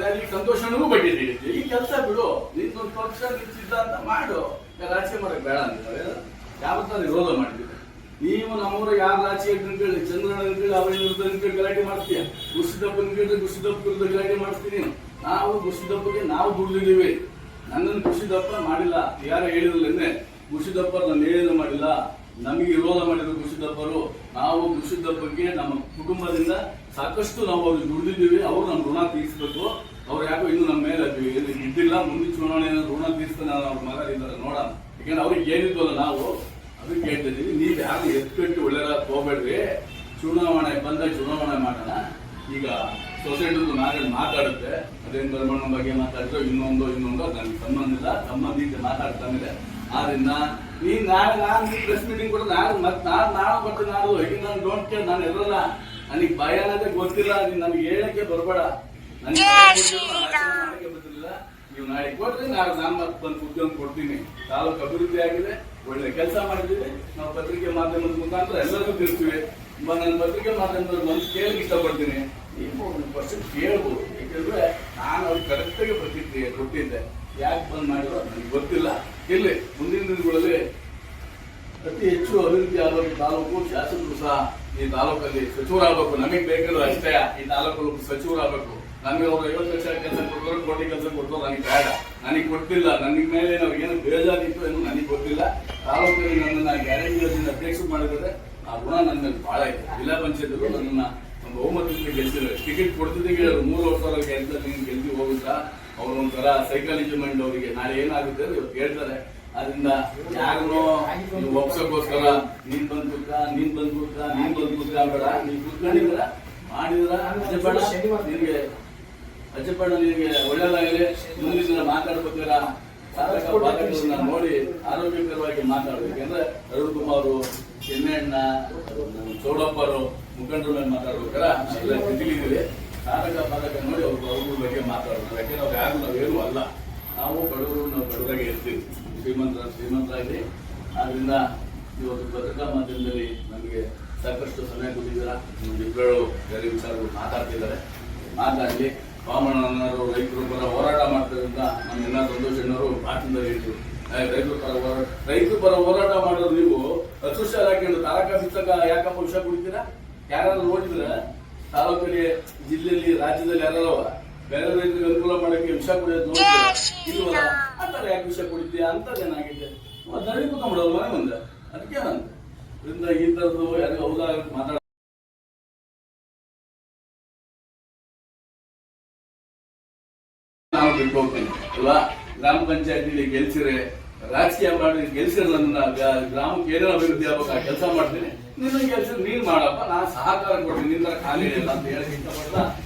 ಅಲ್ಲಿ ಸಂತೋಷನಿಗೂ ಬಕೀಟ್ ಹಿಡಿತೀಯ. ಈ ಕೆಲಸ ಬಿಡು. ನಿಂದೊಂದು ಪಕ್ಷ ನಿನ್ ಸಿದ್ಧಾಂತ ಮಾಡು. ರಾಜಕೀಯ ಮಾಡಕ್ ಬೇಡ ಅಂತಾರೆ. ಯಾವತ್ತಾರ ವಿರೋಧ ಮಾಡಿದ್ದೀವಿ. ನೀವು ನಮ್ಮೂರ ಯಾರು ರಾಜಕೀಯ ಕೇಳಿ, ಚಂದ್ರಣ್ಣ ಕೇಳಿ, ಅವರ ವಿರುದ್ಧ ಗಲಾಟೆ ಮಾಡ್ತೀಯ. ಗುಸಿದಪ್ಪನ ಕೇಳಿದ್ರೆ ಗುಸಿದಪ್ಪ ವಿರುದ್ಧ ಗಲಾಟೆ ಮಾಡ್ತೀನಿ. ನಾವು ಗುಸಿದಪ್ಪಗೆ ನಾವು ದುಡ್ದಿದ್ದೀವಿ. ನನ್ನನ್ನು ಗುಸಿದಪ್ಪ ಮಾಡಿಲ್ಲ. ಯಾರ ಹೇಳಿದ್ರಲ್ಲೇ ಗುಸಿದಪ್ಪ ನಾನು ಹೇಳಿದ್ರು ಮಾಡಿಲ್ಲ. ನಮಗೆ ವಿರೋಧ ಮಾಡಿದ್ರು ಗುಸಿದಪ್ಪರು. ನಾವು ಗುಸಿದಪ್ಪಗೆ ನಮ್ಮ ಕುಟುಂಬದಿಂದ ಸಾಕಷ್ಟು ನಾವು ಅವ್ರಿಗೆ ದುಡಿದಿದ್ದೀವಿ. ಅವರು ನಮ್ಮ ಋಣ ತೀರಿಸಬೇಕು. ಅವ್ರು ಯಾಕೋ ಇನ್ನು ನಮ್ಮ ಮೇಲೆ ಇದ್ದಿಲ್ಲ. ಮುಂದಿನ ಚುನಾವಣೆ ಋಣ ತೀರಿಸ್ತಾನೆ ಅವ್ರ ಮಗ ಇದ್ದಾರೆ ನೋಡೋಣ. ಯಾಕಂದ್ರೆ ಅವ್ರಿಗೆ ಏನಿದ್ವಲ್ಲ ನಾವು ಅದಕ್ಕೆ ಹೇಳ್ತಿದ್ದೀವಿ. ನೀವು ಯಾರು ಎತ್ಕಟ್ಟು ಒಳ್ಳೆಯ ಹೋಗ್ಬೇಡ್ರಿ. ಚುನಾವಣೆ ಬಂದಾಗ ಚುನಾವಣೆ ಮಾಡೋಣ. ಈಗ ಸೊಸೈಟಿದು ನಾಳೆ ಮಾತಾಡುತ್ತೆ. ಅದೇನು ಧರ್ಮಣ್ಣ ಬಗ್ಗೆ ಮಾತಾಡಿದ್ರು, ಇನ್ನೊಂದು ನನಗೆ ಸಂಬಂಧ ಇಲ್ಲ. ಸಂಬಂಧಿತ ಮಾತಾಡ್ತಾನೆ. ಆದ್ರಿಂದ ನೀನ್ ನಾನು ಪ್ರೆಸ್ ಮೀಟಿಂಗ್ ಕೊಟ್ಟು ನಾನು ಬರ್ತೀನಿ. ನಾನು ಈಗ ನಾನು ಡೋಂಟ್ ಕೇರ್. ನಾನು ಎದ್ರಲ್ಲ, ನನಗೆ ಭಯ ಅನ್ನೋದೇ ಗೊತ್ತಿಲ್ಲ. ನೀನ್ ನನಗೆ ಹೇಳಕ್ಕೆ ಬರಬೇಡ. ನನಗೆ ಗೊತ್ತಿಲ್ಲ. ನೀವು ನಾಳೆ ಕೊಡ್ರಿ, ನಾನು ಮತ್ತೆ ಬಂದು ಉದ್ಯೋಗ ಕೊಡ್ತೀನಿ. ತಾಲೂಕು ಅಭಿವೃದ್ಧಿ ಆಗಿದೆ, ಒಳ್ಳೆ ಕೆಲಸ ಮಾಡಿದ್ದೀವಿ. ನಾವು ಪತ್ರಿಕೆ ಮಾಧ್ಯಮದ ಮುಖಾಂತರ ಎಲ್ಲರಿಗೂ ತಿರ್ತೀವಿ. ನನ್ನ ಪತ್ರಿಕೆ ಮಾಧ್ಯಮದಲ್ಲಿ ಬಂದು ಕೇಳಕ್ಕೆ ಇಷ್ಟಪಡ್ತೀನಿ. ನೀವು ಫಸ್ಟ್ ಕೇಳ್ಬೋದು. ಯಾಕಂದ್ರೆ ನಾನು ಅವ್ರಿಗೆ ಕರೆಕ್ಟಾಗಿ ಪ್ರತಿಕ್ರಿಯೆ ಕೊಟ್ಟಿದ್ದೆ. ಯಾಕೆ ಬಂದ್ ಮಾಡಿರೋ ನನಗೆ ಗೊತ್ತಿಲ್ಲ. ಇಲ್ಲಿ ಮುಂದಿನ ದಿನಗಳಲ್ಲಿ ಅತಿ ಹೆಚ್ಚು ಅಭಿವೃದ್ಧಿ ಆಗಬೇಕು ತಾಲೂಕು. ಶಾಸಕರು ಸಹ ಈ ತಾಲೂಕಲ್ಲಿ ಸಚಿವರಾಗಬೇಕು. ನಮಗೆ ಬೇಕಾದ್ರೆ ಅಷ್ಟೇ. ಈ ತಾಲೂಕಲ್ಲಿ ಸಚಿವರಾಗಬೇಕು. ನಮಗೆ ಅವರು 50 ಲಕ್ಷ ಕೆಲಸ ಕೊಡ್ತಾರೆ, ಕೋಟಿ ಕೆಲಸ ಕೊಡ್ತಾರೆ. ನನಗೆ ಬೇಡ. ನನಗೆ ಕೊಟ್ಟಿಲ್ಲ. ನನಗೆ ಮೇಲೆ ಏನು ಬೇಜಾರಿತ್ತು ಏನು ನನಗೆ ಗೊತ್ತಿಲ್ಲ. ತಾಲೂಕಲ್ಲಿ ನನ್ನನ್ನು ಗ್ಯಾರಂಟಿ ಯೋಜನೆ ಅಧ್ಯಕ್ಷ ಮಾಡಿದ್ರೆ ಆ ಗುಣ ನನ್ನ ಮೇಲೆ ಬಹಳ ಇದೆ. ಜಿಲ್ಲಾ ಪಂಚಾಯತ್ ನನ್ನ ಬಹುಮತದಲ್ಲಿ ಗೆಲ್ಸಿದ್ರು. ಟಿಕೆಟ್ ಕೊಡ್ತಿದ್ದೆ 3 ವರ್ಷ ಗೆಲ್ತಾರೆ, ಗೆಲ್ತಿ ಹೋಗುತ್ತಾ ಅವ್ರು ಒಂಥರ ಸೈಕಾಲಜಿ ಮೈಂಡ್ ಅವರಿಗೆ ನಾಳೆ ಏನಾಗುತ್ತೆ ಅಂತ ಇವತ್ತು ಹೇಳ್ತಾರೆ. ಅದರಿಂದ ಯಾರನ್ನೋ ಒಪ್ಸಕ್ಕೋಸ್ಕರ ನೀನ್ ಬಂದ್ ಕುತ್ಕ ಬೇಡ, ನೀನ್ ಕುತ್ಕೊಂಡಿದ್ರ ಮಾಡಿದ್ರ ಅಜ್ಜಪ್ಪಣ್ಣ ನಿನಗೆ ಒಳ್ಳೇದಾಗಲಿ. ಮುಂದಿನ ದಿನ ಮಾತಾಡ್ಬೇಕಾರ ಸಾಧಕ ಬಾಧಕಗಳನ್ನ ನೋಡಿ ಆರೋಗ್ಯಕರವಾಗಿ ಮಾತಾಡ್ಬೇಕು. ಯಾಕಂದ್ರೆ ಅರುಣ್ ಕುಮಾರ್, ಚೆನ್ನಣ್ಣ, ಚೌಡಪ್ಪರು ಮುಖಂಡರ ಮೇಲೆ ಮಾತಾಡ್ಬೇಕಾರ ಎಲ್ಲ ತಿಳಿದಿದೆ. ಸಾಧಕ ಬಾಧಕ ನೋಡಿ ಅವ್ರ ಬಗ್ಗೆ ಮಾತಾಡೋದು. ಯಾಕೆಂದ್ರೆ ಅವ್ರು ಯಾರು ನಾವೇನು ಅಲ್ಲ, ನಾವು ಬಡವರಾಗೆ ಇರ್ತೀವಿ, ಶ್ರೀಮಂತರಾಗಿ. ಆದ್ರಿಂದ ಇವತ್ತು ಪತ್ರಿಕಾ ಮಾಧ್ಯಮದಲ್ಲಿ ನಮಗೆ ಸಾಕಷ್ಟು ಸಮಯ ಕೊಟ್ಟಿದ್ದೀರಾ. ಇಬ್ಬರು ಬೇರೆ ವಿಚಾರಗಳು ಮಾತಾಡ್ತಿದ್ದಾರೆ, ಮಾತಾಡಲಿ. ವಾಮಣ್ಣನವರು ರೈತರ ಪರ ಹೋರಾಟ ಮಾಡ್ತಿರೋದ್ರಿಂದ ನಮ್ಮೆಲ್ಲ ಸಂತೋಷಣ್ಣವರು ಭಾಷಣದಲ್ಲಿ ಹೇಳಿದ್ರು, ರೈತರ ಪರ ಹೋರಾಟ ಮಾಡೋದು ನೀವು ಅಸೃಷ್ಟ ಹಾಕೊಂಡು ತಾರಕ ಬಿತ್ತಕ ಯಾಕಪ್ಪ ವಿಷ ಕುಡಿತೀರಾ? ಯಾರು ನೋಡಿದ್ರ ತಾಲೂಕಲ್ಲಿ, ಜಿಲ್ಲೆಯಲ್ಲಿ, ರಾಜ್ಯದಲ್ಲಿ ಯಾರವ ಬೇರೆ ರೈತರಿಗೆ ಅನುಕೂಲ ಮಾಡಕ್ಕೆ ವಿಷ ಕುಡಿಯೋದು ಇಲ್ವಲ್ಲ? ಅಂತಾರೆ ಯಾಕೆ ವಿಷ ಕುಡಿತೀಯ ಅಂತದೇನಾಗಿದೆ ದಂಡಿ ಕೂತ್ಕೊಂಡ್ಬಿಡೋದು ಮನೆ ಮುಂದೆ. ಅದಕ್ಕೇನಂತ ಇದರಿಂದ ಈ ತರದ್ದು ಯಾರಿಗೂ ಹೌದಾ ಮಾತಾಡ ನಾವು ಬಿಟ್ಟು ಹೋಗ್ತೀನಿ ಅಲ್ವಾ? ಗ್ರಾಮ ಪಂಚಾಯತಿಲಿ ಗೆಲ್ಸಿರೆ, ರಾಜಕೀಯ ಮಾಡಿ ಗೆಲ್ಸಿರ ನನ್ನ ಗ್ರಾಮಕ್ಕೆ ಏನೇನು ಅಭಿವೃದ್ಧಿ ಆಗ್ಬೇಕು ಆ ಕೆಲಸ ಮಾಡ್ತೀನಿ. ನಿನ್ನ ಕೆಲಸ ನೀನ್ ಮಾಡಪ್ಪ, ನಾನು ಸಹಕಾರ ಕೊಡ್ತೀನಿ, ನಿನ್ನ ಖಾಲಿ ಇಲ್ಲ ಅಂತ ಹೇಳಕ್ ಇಷ್ಟಪಡ್ತ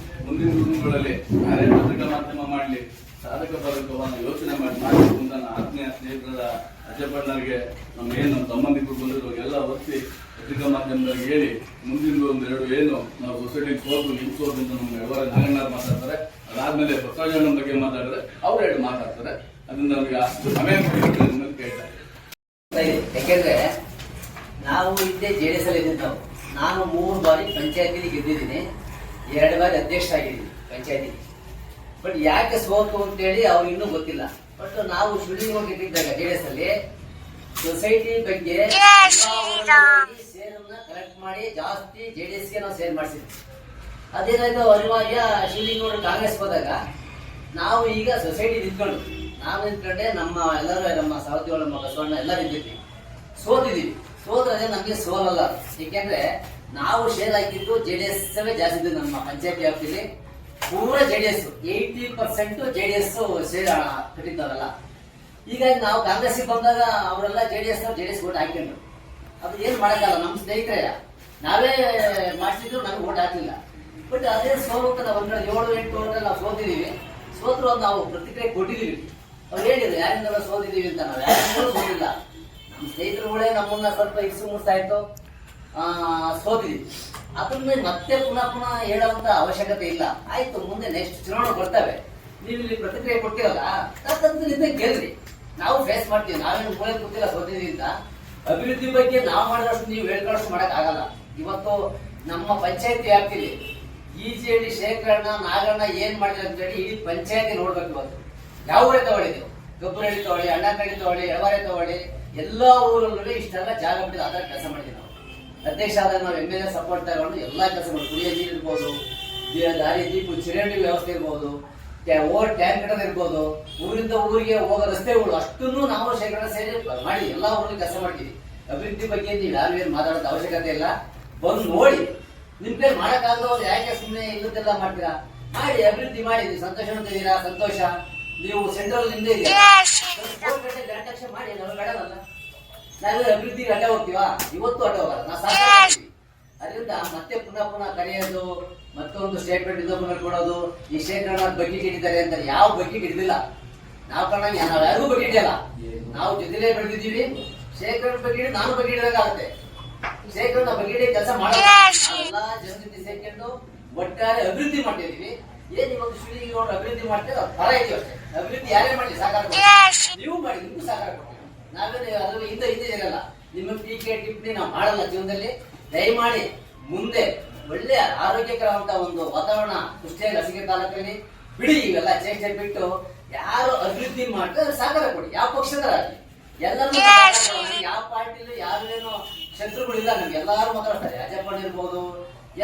ಮುಂದಿನ ದಿನಗಳಲ್ಲಿ ಯಾರೇ ಪತ್ರಿಕಾ ಮಾಧ್ಯಮ ಮಾಡಲಿ ಸಾಧಕ ಬಾಧಕವನ್ನು ಯೋಚನೆ ಮಾಡಿ ಅಂತ ನನ್ನ ಆತ್ಮೀಯ ಸ್ನೇಹಿತರ ಅಜ್ಜಪ್ಪಣ್ಣರಿಗೆ ನಮ್ಮ ಸಂಬಂಧಿಕರು ಬಂದಿರೋ ಎಲ್ಲ ಒತ್ತಿ ಪತ್ರಿಕಾ ಮಾಧ್ಯಮದಲ್ಲಿ ಹೇಳಿ ಮುಂದಿನ 1-2 ಏನು ನಾವು ಸೊಸೈಟಿಗೆ ಸೋದು ನಿಲ್ಸೋದು ಅಂತ ನಮ್ಮ ವ್ಯವಹಾರ ನಾಗಣ್ಣವ್ರು ಮಾತಾಡ್ತಾರೆ. ಅದಾದ್ಮೇಲೆ ಬಸವರಾಜಣ್ಣ ಬಗ್ಗೆ ಮಾತಾಡಿದ್ರೆ ಅವ್ರು 2 ಮಾತಾಡ್ತಾರೆ. ಅದನ್ನ ನಮಗೆ ಅಷ್ಟು ಸಮಯ ಕೇಳ್ತಾರೆ. ಯಾಕೆಂದ್ರೆ ನಾವು ಇದ್ದೇ JDS ಅಲ್ಲಿ ಇದ್ದಿದ್ದು. ನಾನು 3 ಬಾರಿ ಪಂಚಾಯತಿಗೆ ಗೆದ್ದಿದ್ದೀನಿ, 2 ಬಾರಿ ಅಧ್ಯಕ್ಷ ಆಗಿದ್ದೀನಿ ಪಂಚಾಯತಿಗೆ. ಬಟ್ ಯಾಕೆ ಸೋತು ಅಂತೇಳಿ ಅವ್ರು ಇನ್ನೂ ಗೊತ್ತಿಲ್ಲ. ಬಟ್ ನಾವು ಶಿವಲಿಂಗ ಗೆದ್ದಿದ್ದಾಗ JDS ಅಲ್ಲಿ ಸೊಸೈಟಿ ಬಗ್ಗೆ ಸೇರನ್ನ ಕಲೆಕ್ಟ್ ಮಾಡಿ ಜಾಸ್ತಿ JDSಗೆ ನಾವು ಸೇರ್ ಮಾಡಿಸಿದ್ವಿ. ಅದೇನಾಯ್ತು ಅನಿವಾರ್ಯ ಶಿವಲಿಂಗ ಕಾಂಗ್ರೆಸ್ ಹೋದಾಗ ನಾವು ಈಗ ಸೊಸೈಟಿ ನಿಂತ್ಕೊಂಡು ನಾವು ನಿಂತ್ಕೊಂಡೆ ಎಲ್ಲರೂ ನಮ್ಮ ಸಹೋದರಿಗಳು, ನಮ್ಮ ಬಸವಣ್ಣ ಎಲ್ಲ ನಿಂತಿದ್ವಿ. ಸೋತಿದ್ದೀವಿ. ಸೋದ್ರೆ ನಮಗೆ ಸೋಲಲ್ಲ. ಏಕೆಂದ್ರೆ ನಾವು ಶೇರ್ ಹಾಕಿದ್ದು JDS ಜಾಸ್ತಿ ಇದ್ದು ನಮ್ಮ ಪಂಚಾಯತಿ ವ್ಯಾಪ್ತಿಯಲ್ಲಿ ಪೂರ JDS 80% JDS ಶೇರ್ ಕಟ್ಟಿದ್ದಾರಲ್ಲ. ಹೀಗಾಗಿ ನಾವು ಕಾಂಗ್ರೆಸ್ಗೆ ಬಂದಾಗ ಅವರೆಲ್ಲ JDS ವೋಟ್ ಹಾಕಿದ್ರು. ಅದು ಏನ್ ಮಾಡಕ್ಕಲ್ಲ, ನಮ್ಮ ಸ್ನೇಹಿತರೆ ನಾವೇ ಮಾಡಿಸಿದ್ರು, ನಮ್ಗೆ ವೋಟ್ ಹಾಕಿಲ್ಲ. ಬಟ್ ಅದೇ ಸೋಲುತ್ತದೆ. ಒಂದ್ ಕಡೆ 7-8 ಓಟಲ್ಲಿ ನಾವು ಸೋತಿದ್ದೀವಿ. ಸೋತ್ರು ನಾವು ಪ್ರತಿಕ್ರಿಯೆ ಕೊಟ್ಟಿದ್ದೀವಿ. ಅವ್ರು ಹೇಳಿದ್ರು ಯಾರಿಂದೆಲ್ಲ ಸೋತಿದ್ದೀವಿ ಅಂತ. ನಾವು ಯಾರಿಂದಲೂ ಸೋತಿಲ್ಲ. ನಮ್ಮ ಸ್ನೇಹಿತರುಗಳೇ ನಮ್ಮನ್ನ ಸ್ವಲ್ಪ ಮುರ್ಸಾಯ್ತು, ಸೋತಿದ್ದೀವಿ. ಅದನ್ನ ಮತ್ತೆ ಪುನಃ ಹೇಳುವಂತ ಅವಶ್ಯಕತೆ ಇಲ್ಲ. ಆಯ್ತು, ಮುಂದೆ ನೆಕ್ಸ್ಟ್ ಚುನಾವಣೆ ಬರ್ತವೆ, ನೀವು ಇಲ್ಲಿ ಪ್ರತಿಕ್ರಿಯೆ ಕೊಟ್ಟಿರಲ್ಲ, ತಕ್ಕಂತೆ ಗೆಲ್ರಿ, ನಾವು ಫೇಸ್ ಮಾಡ್ತೀವಿ. ನಾವೇನು ಮೂಲೆ ಗೊತ್ತಿಲ್ಲ ಸೋತಿದ್ದೀವಿ ಅಂತ. ಅಭಿವೃದ್ಧಿ ಬಗ್ಗೆ ನಾವು ಮಾಡಿದಷ್ಟು ನೀವು ಹೇಳ್ಕೊಳ್ಳೋಷ್ಟು ಮಾಡಕ್ ಆಗಲ್ಲ. ಇವತ್ತು ನಮ್ಮ ಪಂಚಾಯತಿ ವ್ಯಾಪ್ತಿಲಿ EJD ಶೇಖರಣ್ಣ, ನಾಗಣ್ಣ ಏನ್ ಮಾಡಿದ್ರು ಅಂತ ಹೇಳಿ ಇಡೀ ಪಂಚಾಯತಿ ನೋಡ್ಬೇಕು. ಇವತ್ತು ಯಾವ ಊರೇ ತಗೊಳ್ಳಿದ್ದೀವಿ, ಗೊಬ್ಬರಳ್ಳಿ ತಗೊಳ್ಳಿ, ಅಣ್ಣಕಳ್ಳಿ ತಗೊಳ್ಳಿ, ಎಳವಾರೆ ತಗೊಳ್ಳಿ, ಎಲ್ಲಾ ಊರಲ್ಲೂ ಇಷ್ಟೆಲ್ಲ ಜಾಗ ಬಿಟ್ಟಿದ್ದು ಅದರ ಕೆಲಸ ಮಾಡಿದ್ವಿ ನಾವು. ಅಧ್ಯಕ್ಷ ಆದಾಗ ನಾವು MLA ಸಪೋರ್ಟ್ ತಗೊಂಡು ಎಲ್ಲಾ ಕೆಲಸ ಮಾಡಿ, ಕುಡಿಯೋ ನೀರು ಇರ್ಬೋದು, ದಾರಿ ದೀಪ ಚಿರಂಡಿ ವ್ಯವಸ್ಥೆ ಇರ್ಬೋದು, ಓವರ್ ಟ್ಯಾಂಕ್ ಕಟ್ಟೋದು ಇರ್ಬೋದು, ಊರಿಂದ ಊರಿಗೆ ಹೋಗೋ ರಸ್ತೆಗಳು ಅಷ್ಟನ್ನು ನಾವು ಶೇಖರಣೆ ಸೇರಿ ಮಾಡಿ ಎಲ್ಲಾ ಊರಲ್ಲಿ ಕೆಲಸ ಮಾಡ್ತೀವಿ. ಅಭಿವೃದ್ಧಿ ಬಗ್ಗೆ ನೀವು ಯಾರು ಮಾತಾಡೋದು ಅವಶ್ಯಕತೆ ಇಲ್ಲ. ಬಂದು ನೋಡಿ, ನಿಮ್ ಕೈ ಮಾಡಕ್ಕಾಗದವ್ರು ಯಾಕೆ ಸುಮ್ಮನೆ ಇಲ್ಲದೆಲ್ಲ ಮಾಡ್ತೀರಾ? ಮಾಡಿ, ಅಭಿವೃದ್ಧಿ ಮಾಡಿ. ನೀವು ಸಂತೋಷ ಅಂತಿದ್ದೀರಾ, ಸಂತೋಷ. ನೀವು ಸೆಂಟ್ರಲ್ ನಿಂದ ಗಂಟಕ್ಷ ಮಾಡಿ, ನಾವು ಬೇಡವಲ್ಲ. ನಾವು ಅಭಿವೃದ್ಧಿ ಅಡ್ಡ ಹೋಗ್ತೀವಾ? ಇವತ್ತು ಅಡ್ಡ ಹೋಗಲ್ಲ, ನಾವು ಸಾಕು. ಅದರಿಂದ ಮತ್ತೆ ಪುನಃ ಕರೆಯೋದು, ಮತ್ತೊಂದು ಸ್ಟೇಟ್ಮೆಂಟ್ ಇನ್ನೊಬ್ಬರ ಕೊಡೋದು, ಈ ಶೇಖರಣ ಬಕೆಟ್ ಹಿಡಿತಾರೆ ಅಂತ. ಯಾವ ಬಕೆಟ್ ಹಿಡಿದಿಲ್ಲ ನಾವು. ಕಾರಣ ನಾವು ಯಾರಿಗೂ ಬಕೆಟ್ ಹಿಡಿಯಲ್ಲ. ನಾವು ಜೊತೆಲೇ ಬೆಳೆದಿದ್ದೀವಿ. ಶೇಖರಣ ಬಕೆಟ್ ನಾನು ಬಕೆಟ್ ಹಿಡಿದಾಗುತ್ತೆ. ಶೇಖರಣ ಬಕೆಟ್ ಕೆಲಸ ಮಾಡೋಲ್ಲ. ಎಲ್ಲಾ ಜನತೆ ಸೇರ್ಕೊಂಡು ಒಟ್ಟಾರೆ ಅಭಿವೃದ್ಧಿ ಮಾಡ್ತಿದೀವಿ. ಏನ್ ಇವತ್ತು ಶಿವಲಿಂಗ ಗೌಡ್ರು ಅಭಿವೃದ್ಧಿ ಮಾಡ್ತೀವಿ, ಪರ ಇದೀವಿ ಅಷ್ಟೇ. ಅಭಿವೃದ್ಧಿ ಯಾರೇ ಮಾಡಲಿ ಸಾಕಾರ ನೀವು ಮಾಡಿ, ನಿಮ್ಗೂ ಸಾಕಾರ ಕೊಡ್ತೀವಿ. ನಾವೇನು ಅದ್ರ ಹಿಂದೆ ಇರಲ್ಲ. ನಿಮ್ಮ ಟೀಕೆ ಟಿಪ್ಪಣಿ ನಾವು ಮಾಡಲ್ಲ ಜೀವನದಲ್ಲಿ. ದಯಮಾಡಿ ಮುಂದೆ ಒಳ್ಳೆ ಆರೋಗ್ಯಕರವಂತ ಒಂದು ವಾತಾವರಣ ಸೃಷ್ಟಿಯಾಗಿ ಲಸಿಕೆ ತಾಲೂಕಲ್ಲಿ ಬಿಡಿ. ಇವೆಲ್ಲ ಚೇಷ್ಟೆ ಬಿಟ್ಟು ಯಾರು ಅಭಿವೃದ್ಧಿ ಮಾಡ್ತಾರೆ ಸಾಕಾರ ಕೊಡಿ. ಯಾವ ಪಕ್ಷದರಾಗಲಿ ಎಲ್ಲರೂ, ಯಾವ ಪಾರ್ಟಿಲೂ ಯಾರೇನೋ ಶತ್ರುಗಳಿಲ್ಲ. ನಮ್ಗೆ ಎಲ್ಲಾರು ಮಾತಾಡ್ತಾರೆ. ಅಜ್ಜಪ್ಪಣ್ಣ ಇರ್ಬೋದು,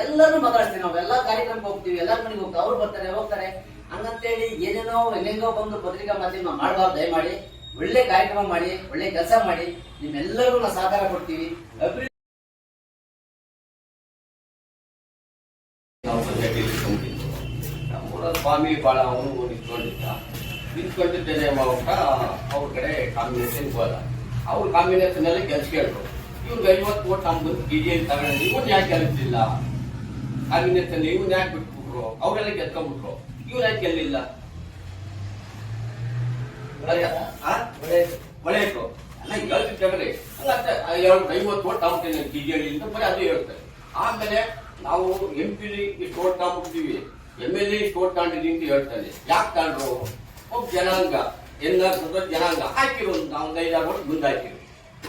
ಎಲ್ಲರೂ ಮಾತಾಡ್ತೀವಿ. ನಾವು ಎಲ್ಲಾ ಕಾರ್ಯಕ್ರಮಕ್ಕೆ ಹೋಗ್ತೀವಿ, ಎಲ್ಲಾ ಮನೆಗೆ ಹೋಗ್ತೀವಿ. ಅವ್ರು ಬರ್ತಾರೆ, ಹೋಗ್ತಾರೆ. ಹಂಗಂತೇಳಿ ಏನೇನೋ ಹೆಂಗೆಂಗೋ ಬಂದು ಪತ್ರಿಕಾ ಮಾಧ್ಯಮ ಮಾಡಬಾರ್ದು. ದಯಮಾಡಿ ಒಳ್ಳೆ ಕಾರ್ಯಕ್ರಮ ಮಾಡಿ, ಒಳ್ಳೆ ಕೆಲಸ ಮಾಡಿ, ನಿಮ್ಮೆಲ್ಲರಿಗೂ ನಾವು ಸಹಕಾರ ಕೊಡ್ತೀವಿ. ಅಭಿವೃದ್ಧಿ ನಾವು ಸೊಸೈಟಿ ನಮ್ಮೂರ ಸ್ವಾಮಿ ಭಾಳ ಅವನು ನಿಂತ್ಕೊಂಡಿದ್ದೇನೆ ಮಾವಕ್ಕ ಅವ್ರ ಕಡೆ ಕಾಂಬಿನೇಷನ್ ಹೋದ. ಅವ್ರ ಕಾಂಬಿನೇಷನ್ ಅಲ್ಲಿ ಕೆಲಸ ಕೇಳಿದ್ರು. ಇವ್ರಿಗೆ 50 ಓಟ್ ನಮ್ಗೆ ಡಿಜೆಲ್ ತಗೊಂಡು ಇವನ್ ಯಾಕೆ ಗೆಲ್ಲಿಲ್ಲ, ಕಾಂಬಿನೇಷನ್ ಇವನ್ ಯಾಕೆ ಬಿಟ್ಬಿಟ್ರು, ಅವರೆಲ್ಲ ಗೆದ್ಕೊಂಡ್ಬಿಟ್ರು, ಇವ್ರು ಯಾಕೆ ಗೆಲ್ಲಿಲ್ಲ? ಒಳ್ಳೆಯದು ಅಲ್ಲ ಹೇಳ್ತಿದ್ದಾಗ್ರಿ ಹಂಗಂತ 50 ಓಟ್ ತಗೊಂತೀನಿ ಡಿಜೆಲ್ ಅಂತ ಬರೀ ಅದು ಹೇಳ್ತಾರೆ. ಆಮೇಲೆ ನಾವು MP ಇಷ್ಟು ಓಟ್ ತಗೊಂಡ್ಬಿಡ್ತೀವಿ, MLA ಇಷ್ಟು ಓಟ್ ತಗೊಂಡಿದ್ದೀವಿ ಅಂತ ಹೇಳ್ತಾನೆ. ಯಾಕೆ ತಗೊಂಡ್ರು? ಒಬ್ಬ ಜನಾಂಗ ಜನಾಂಗ ಹಾಕಿರೋ ನಾವು 5-6 ಓಟ್ ಮುಂದೆ ಹಾಕಿರು.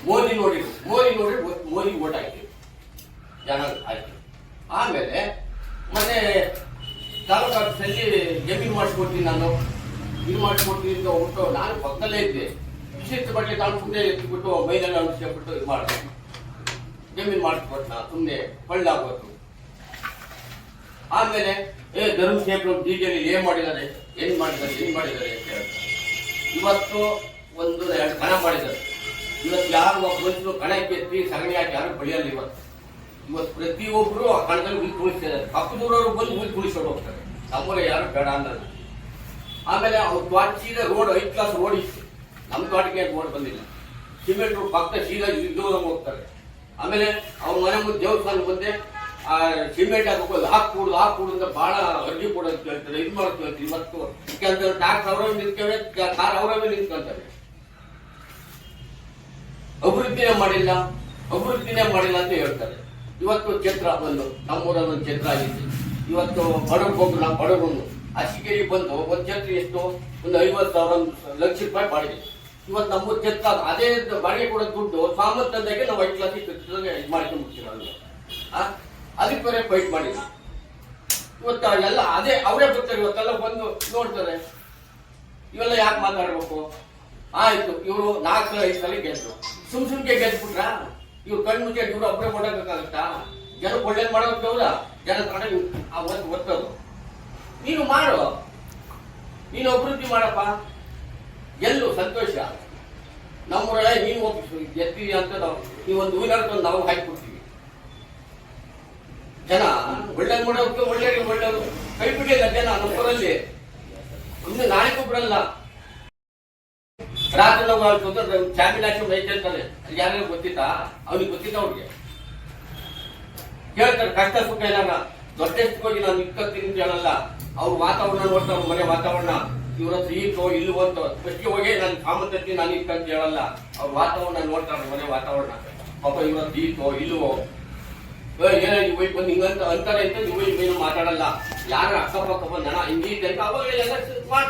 ಮೋದಿ ನೋಡಿ ಮೋದಿ ಓಟ್ ಹಾಕಿರು, ಜನಾಂಗ ಹಾಕಿರು. ಆಮೇಲೆ ಮತ್ತೆ ತಾಲೂಕು ಆಫೀಸಲ್ಲಿ ಜಮೀನು ಮಾಡಿಸ್ಕೊಡ್ತೀನಿ, ನಾನು ಇದು ಮಾಡಿಸ್ಕೊಡ್ತೀನಿ ಅಂತ ಹೋಗ್ಬಿಟ್ಟು ನಾನು ಪಕ್ಕದಲ್ಲೇ ಇದ್ದೆ. ವಿಶಿಷ್ಟ ಬಟ್ಟೆ ತಾನು ಸುಮ್ಮನೆ ಎತ್ತಿಬಿಟ್ಟು ಮೈನೆಲ್ಲ ಅನಿಸ್ಬಿಟ್ಟು ಇದು ಮಾಡಿದೆ. ಜಮೀನು ಮಾಡಿಸ್ಕೊಟ್ಟ ಸುಮ್ಮನೆ ಕೊಳ್ಳಾಗೋದು. ಆಮೇಲೆ ಧರ್ಮಶೇಖರ್ ಡಿಜೆಲಿ ಏನ್ ಮಾಡಿದ್ದಾರೆ ಅಂತ ಹೇಳ್ತಾರೆ. ಇವತ್ತು 1-2 ಕಣ ಮಾಡಿದ್ದಾರೆ. ಇವತ್ತು ಯಾರು ಒಬ್ಬರು ಕಣ ಕೆತ್ತಿ ಸಗಣಿ ಹಾಕಿ ಯಾರು ಬೆಳೆಯಲ್ಲ. ಇವತ್ತು ಪ್ರತಿಯೊಬ್ಬರು ಆ ಕಣದಲ್ಲಿ ಹುಲ್ ತುಳಿಸ್ತಿದ್ದಾರೆ. ಪಕ್ಕದೂರವರು ಬಂದು ಹುಲ್ ತುಳಿಸೋಡು ಹೋಗ್ತಾರೆ. ನಮ್ಮೂರ ಯಾರು ಬೇಡ ಅನ್ನಲ್ಲ. ಆಮೇಲೆ ಅವ್ರು ತ್ವಾಟ ಸೀದಾ ರೋಡ್ 5 ಕ್ಲಾಸ್ ರೋಡ್ ಇತ್ತು, ನಮ್ಮ ತ್ವಾಟಕ್ಕೆ ರೋಡ್ ಬಂದಿಲ್ಲ. ಸಿಮೆಂಟ್ ರೋಡ್ ಪಕ್ಕ ಸೀದಾ ಇದ್ದೋರು ಹೋಗ್ತಾರೆ. ಆಮೇಲೆ ಅವ್ರ ಮನೆ ಮುಂದೆ ದೇವಸ್ಥಾನ ಬಂದೆ ಆ ಸಿಮೆಂಟ್ ಹಾಕೂಡುದು ಅಂತ ಬಹಳ ಅರ್ಜಿ ಕೊಡೋದು ಕೇಳ್ತಾರೆ, ಇದು ಮಾಡೋದು ಕೇಳ್ತೀವಿ. ಇವತ್ತು ಕೆಲಸ ಟ್ಯಾಕ್ಸ್ ಅವರೇ ನಿಂತ್ಕೊಂಡ್ರೆ ಕಾರ್ ಅವರೇ ನಿಂತ್ಕೊಂತಾರೆ. ಅಭಿವೃದ್ಧಿನೇ ಮಾಡಿಲ್ಲ ಅಂತ ಹೇಳ್ತಾರೆ. ಇವತ್ತು ಛತ್ರ ಬಂದು ನಮ್ಮೂರಲ್ಲಿ ಒಂದು ಛತ್ರ ಆಗಿತ್ತು. ಇವತ್ತು ಬಡವ್ರು ಹೋಗ್ರು, ನಾವು ಬಡವ್ರು ಅಸಿಕೇರಿ ಬಂದು ಒಂದು ಛತ್ರ ಎಷ್ಟು ಒಂದು 50,000 ಲಕ್ಷ ರೂಪಾಯಿ ಬಾಡಿಗೆ. ಇವತ್ತು ನಮ್ಮೂರು ಛತ್ರ ಅದೇ ಬಾಡಿಗೆ ಕೊಡೋ ದುಡ್ಡು ಸಾಮರ್ಥ್ಯದಾಗೆ ನಾವು 5 ಕ್ಲಾಸಿಗೆ ಇದು ಮಾಡ್ಕೊಂಡ್ಬಿಡ್ತೀವಿ. ಅದಕ್ಕೆ ಬೇರೆ ಫೈಟ್ ಮಾಡಿಲ್ಲ. ಇವತ್ತು ಎಲ್ಲ ಅದೇ ಅವರೇ ಬರ್ತಾರೆ, ಇವತ್ತೆಲ್ಲ ಬಂದು ನೋಡ್ತಾರೆ. ಇವೆಲ್ಲ ಯಾಕೆ ಮಾತಾಡ್ಬೇಕು? ಆಯ್ತು, ಇವರು 4-5 ಸಲ ಗೆದ್ರು, ಸುಮ್ಕೆ ಗೆದ್ಬಿಟ್ರ? ಇವ್ರು ಕಣ್ಣು ಮುಚ್ಚೆ ಇವ್ರು ಒಬ್ಬರೇ ಮಾಡಬೇಕಾಗುತ್ತಾ? ಜನ ಒಳ್ಳೇದು ಮಾಡೋದಕ್ಕೆ ಹೌದಾ? ಜನ ಕಡೆ ಒತ್ತದು. ನೀನು ಮಾಡು, ನೀನು ಅಭಿವೃದ್ಧಿ ಮಾಡಪ್ಪ, ಗೆಲ್ಲು, ಸಂತೋಷ. ನಮ್ಮೂರೊಳಗೆ ನೀವು ಗೆದ್ದಿ ಅಂತ ನೀವೊಂದು ಹೂವಿನ ನಾವು ಹಾಕಿಬಿಡ್ತೀವಿ. ಜನ ಒಳ್ಳೇದು ಮಾಡೋದಕ್ಕೆ ಒಳ್ಳೇದು ಕೈ ಬಿಡಲಿಲ್ಲ ಜನ ನಮ್ಮೂರಲ್ಲಿ. ಇನ್ನು ನಾಳೆಗೂ ಬಿಡಲ್ಲ. ರಾತ್ರಿ ನಾವು ಚಾಮಿನಾಶಿ ಐತೆ ಅಂತಾನೆ, ಯಾರು ಗೊತ್ತಿತ್ತಾ? ಅವ್ನಿಗೆ ಗೊತ್ತಿತ್ತ? ಅವ್ರಿಗೆ ಕೇಳ್ತಾರೆ ಕಷ್ಟ ಸುಖ ಏನಾರ. ದೊಡ್ಡಷ್ಟು ಹೋಗಿ ನಾನು ಇಕ್ಕತ್ತೀನಿ ಹೇಳಲ್ಲ. ಅವ್ರ ವಾತಾವರಣ ನೋಡ್ತಾರೆ, ಮನೆ ವಾತಾವರಣ. ಇವ್ರ ಹತ್ರ ಈಗೋ ಇಲ್ಲವೋ ಅಂತ ಫಸ್ಟ್ಗೆ ಹೋಗಿ ನಾನು ಸಾಮರ್ಥ್ಯ ನಾನು ಇಕ್ಕಂತ ಹೇಳಲ್ಲ. ಅವ್ರ ವಾತಾವರಣ ನೋಡ್ತಾರೆ, ಮನೆ ವಾತಾವರಣ. ಪಾಪ ಇವ್ರ ಹತ್ರ ಈಗೋ ಇಲ್ಲವೋ ಏನೋ ನೀವು ಬಂದು ಹಿಂಗಂತ ಅಂತಾರೆ ಅಂತ ನೀವು ಏನು ಮಾತಾಡಲ್ಲ. ಯಾರ ಅಕ್ಕಪಕ್ಕ ಬಂದ ಜನ ಹಿಂಗೀತೆ ಅಂತ ಅವಾಗ ಎಲ್ಲ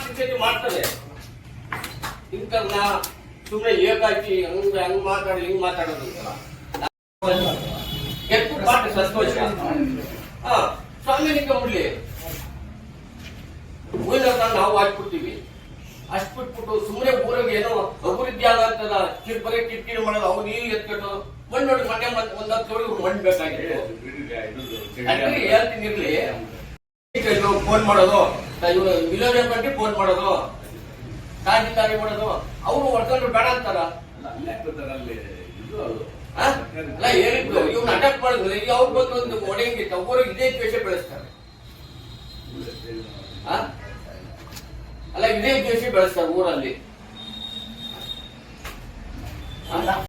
ಶಿಕ್ಷೆ ಮಾಡ್ತಾರೆ. ಇಂಥವ್ರನ್ನ ಸುಮ್ಮನೆ ಏಕಾಕಿ ಹಂಗ್ ಮಾತಾಡಿ ಹಿಂಗ್ ಮಾತಾಡೋದು ಕೆಟ್ಟು ಪಾಠ ಸಂತೋಷ. ಸ್ವಾಮಿ ನಿಂತ್ಕೊಂಡ್ಬಿಡ್ಲಿ, ಊರಿನ ನಾವು ಹಾಕ್ಬಿಡ್ತೀವಿ. ಅಷ್ಟು ಬಿಟ್ಬಿಟ್ಟು ಸುಮ್ಮನೆ ಊರಿಗೆ ಏನೋ ಅಭಿವೃದ್ಧಿ ಆಗಂತದ ಬರೀ ಕಿಟಕಿರಿ ಮಾಡೋದು. ಅವ್ರು ನೀರು ಎತ್ಕೊಂಡು ಮಣ್ಣು ನೋಡಿ ಮನೆ ಒಂದ್ 10 ಜೋಡಿ ಮಣ್ಣು ಬೇಕಾಗಿದೆ. ಹೇಳ್ತೀನಿ ಇರ್ಲಿ, ಫೋನ್ ಮಾಡೋದು, ವಿಲೇಜ್ ಬಂದು ಫೋನ್ ಮಾಡೋದು, ತಹಸೀಲ್ದಾರಿ ಮಾಡೋದು. ಅವರು ಹೊಡ್ಕೊಂಡು ಬೇಡ ಅಂತಾರ. ಅಲ್ಲ ಹೇಳಿದ್ರು ಇವ್ನ ಅಟ್ಯಾಕ್ ಮಾಡಿದ್ರು. ಈಗ ಅವ್ರು ಬಂದು ಒಂದು ಒಡೆಯಂಗಿತ್ತು, ಅವರು ಇದೇ ದ್ವೇಷ ಬೆಳೆಸ್ತಾರೆ. ಅಲ್ಲ ಇದೇ ದ್ವೇಷ ಬೆಳೆಸ್ತಾರೆ ಊರಲ್ಲಿ.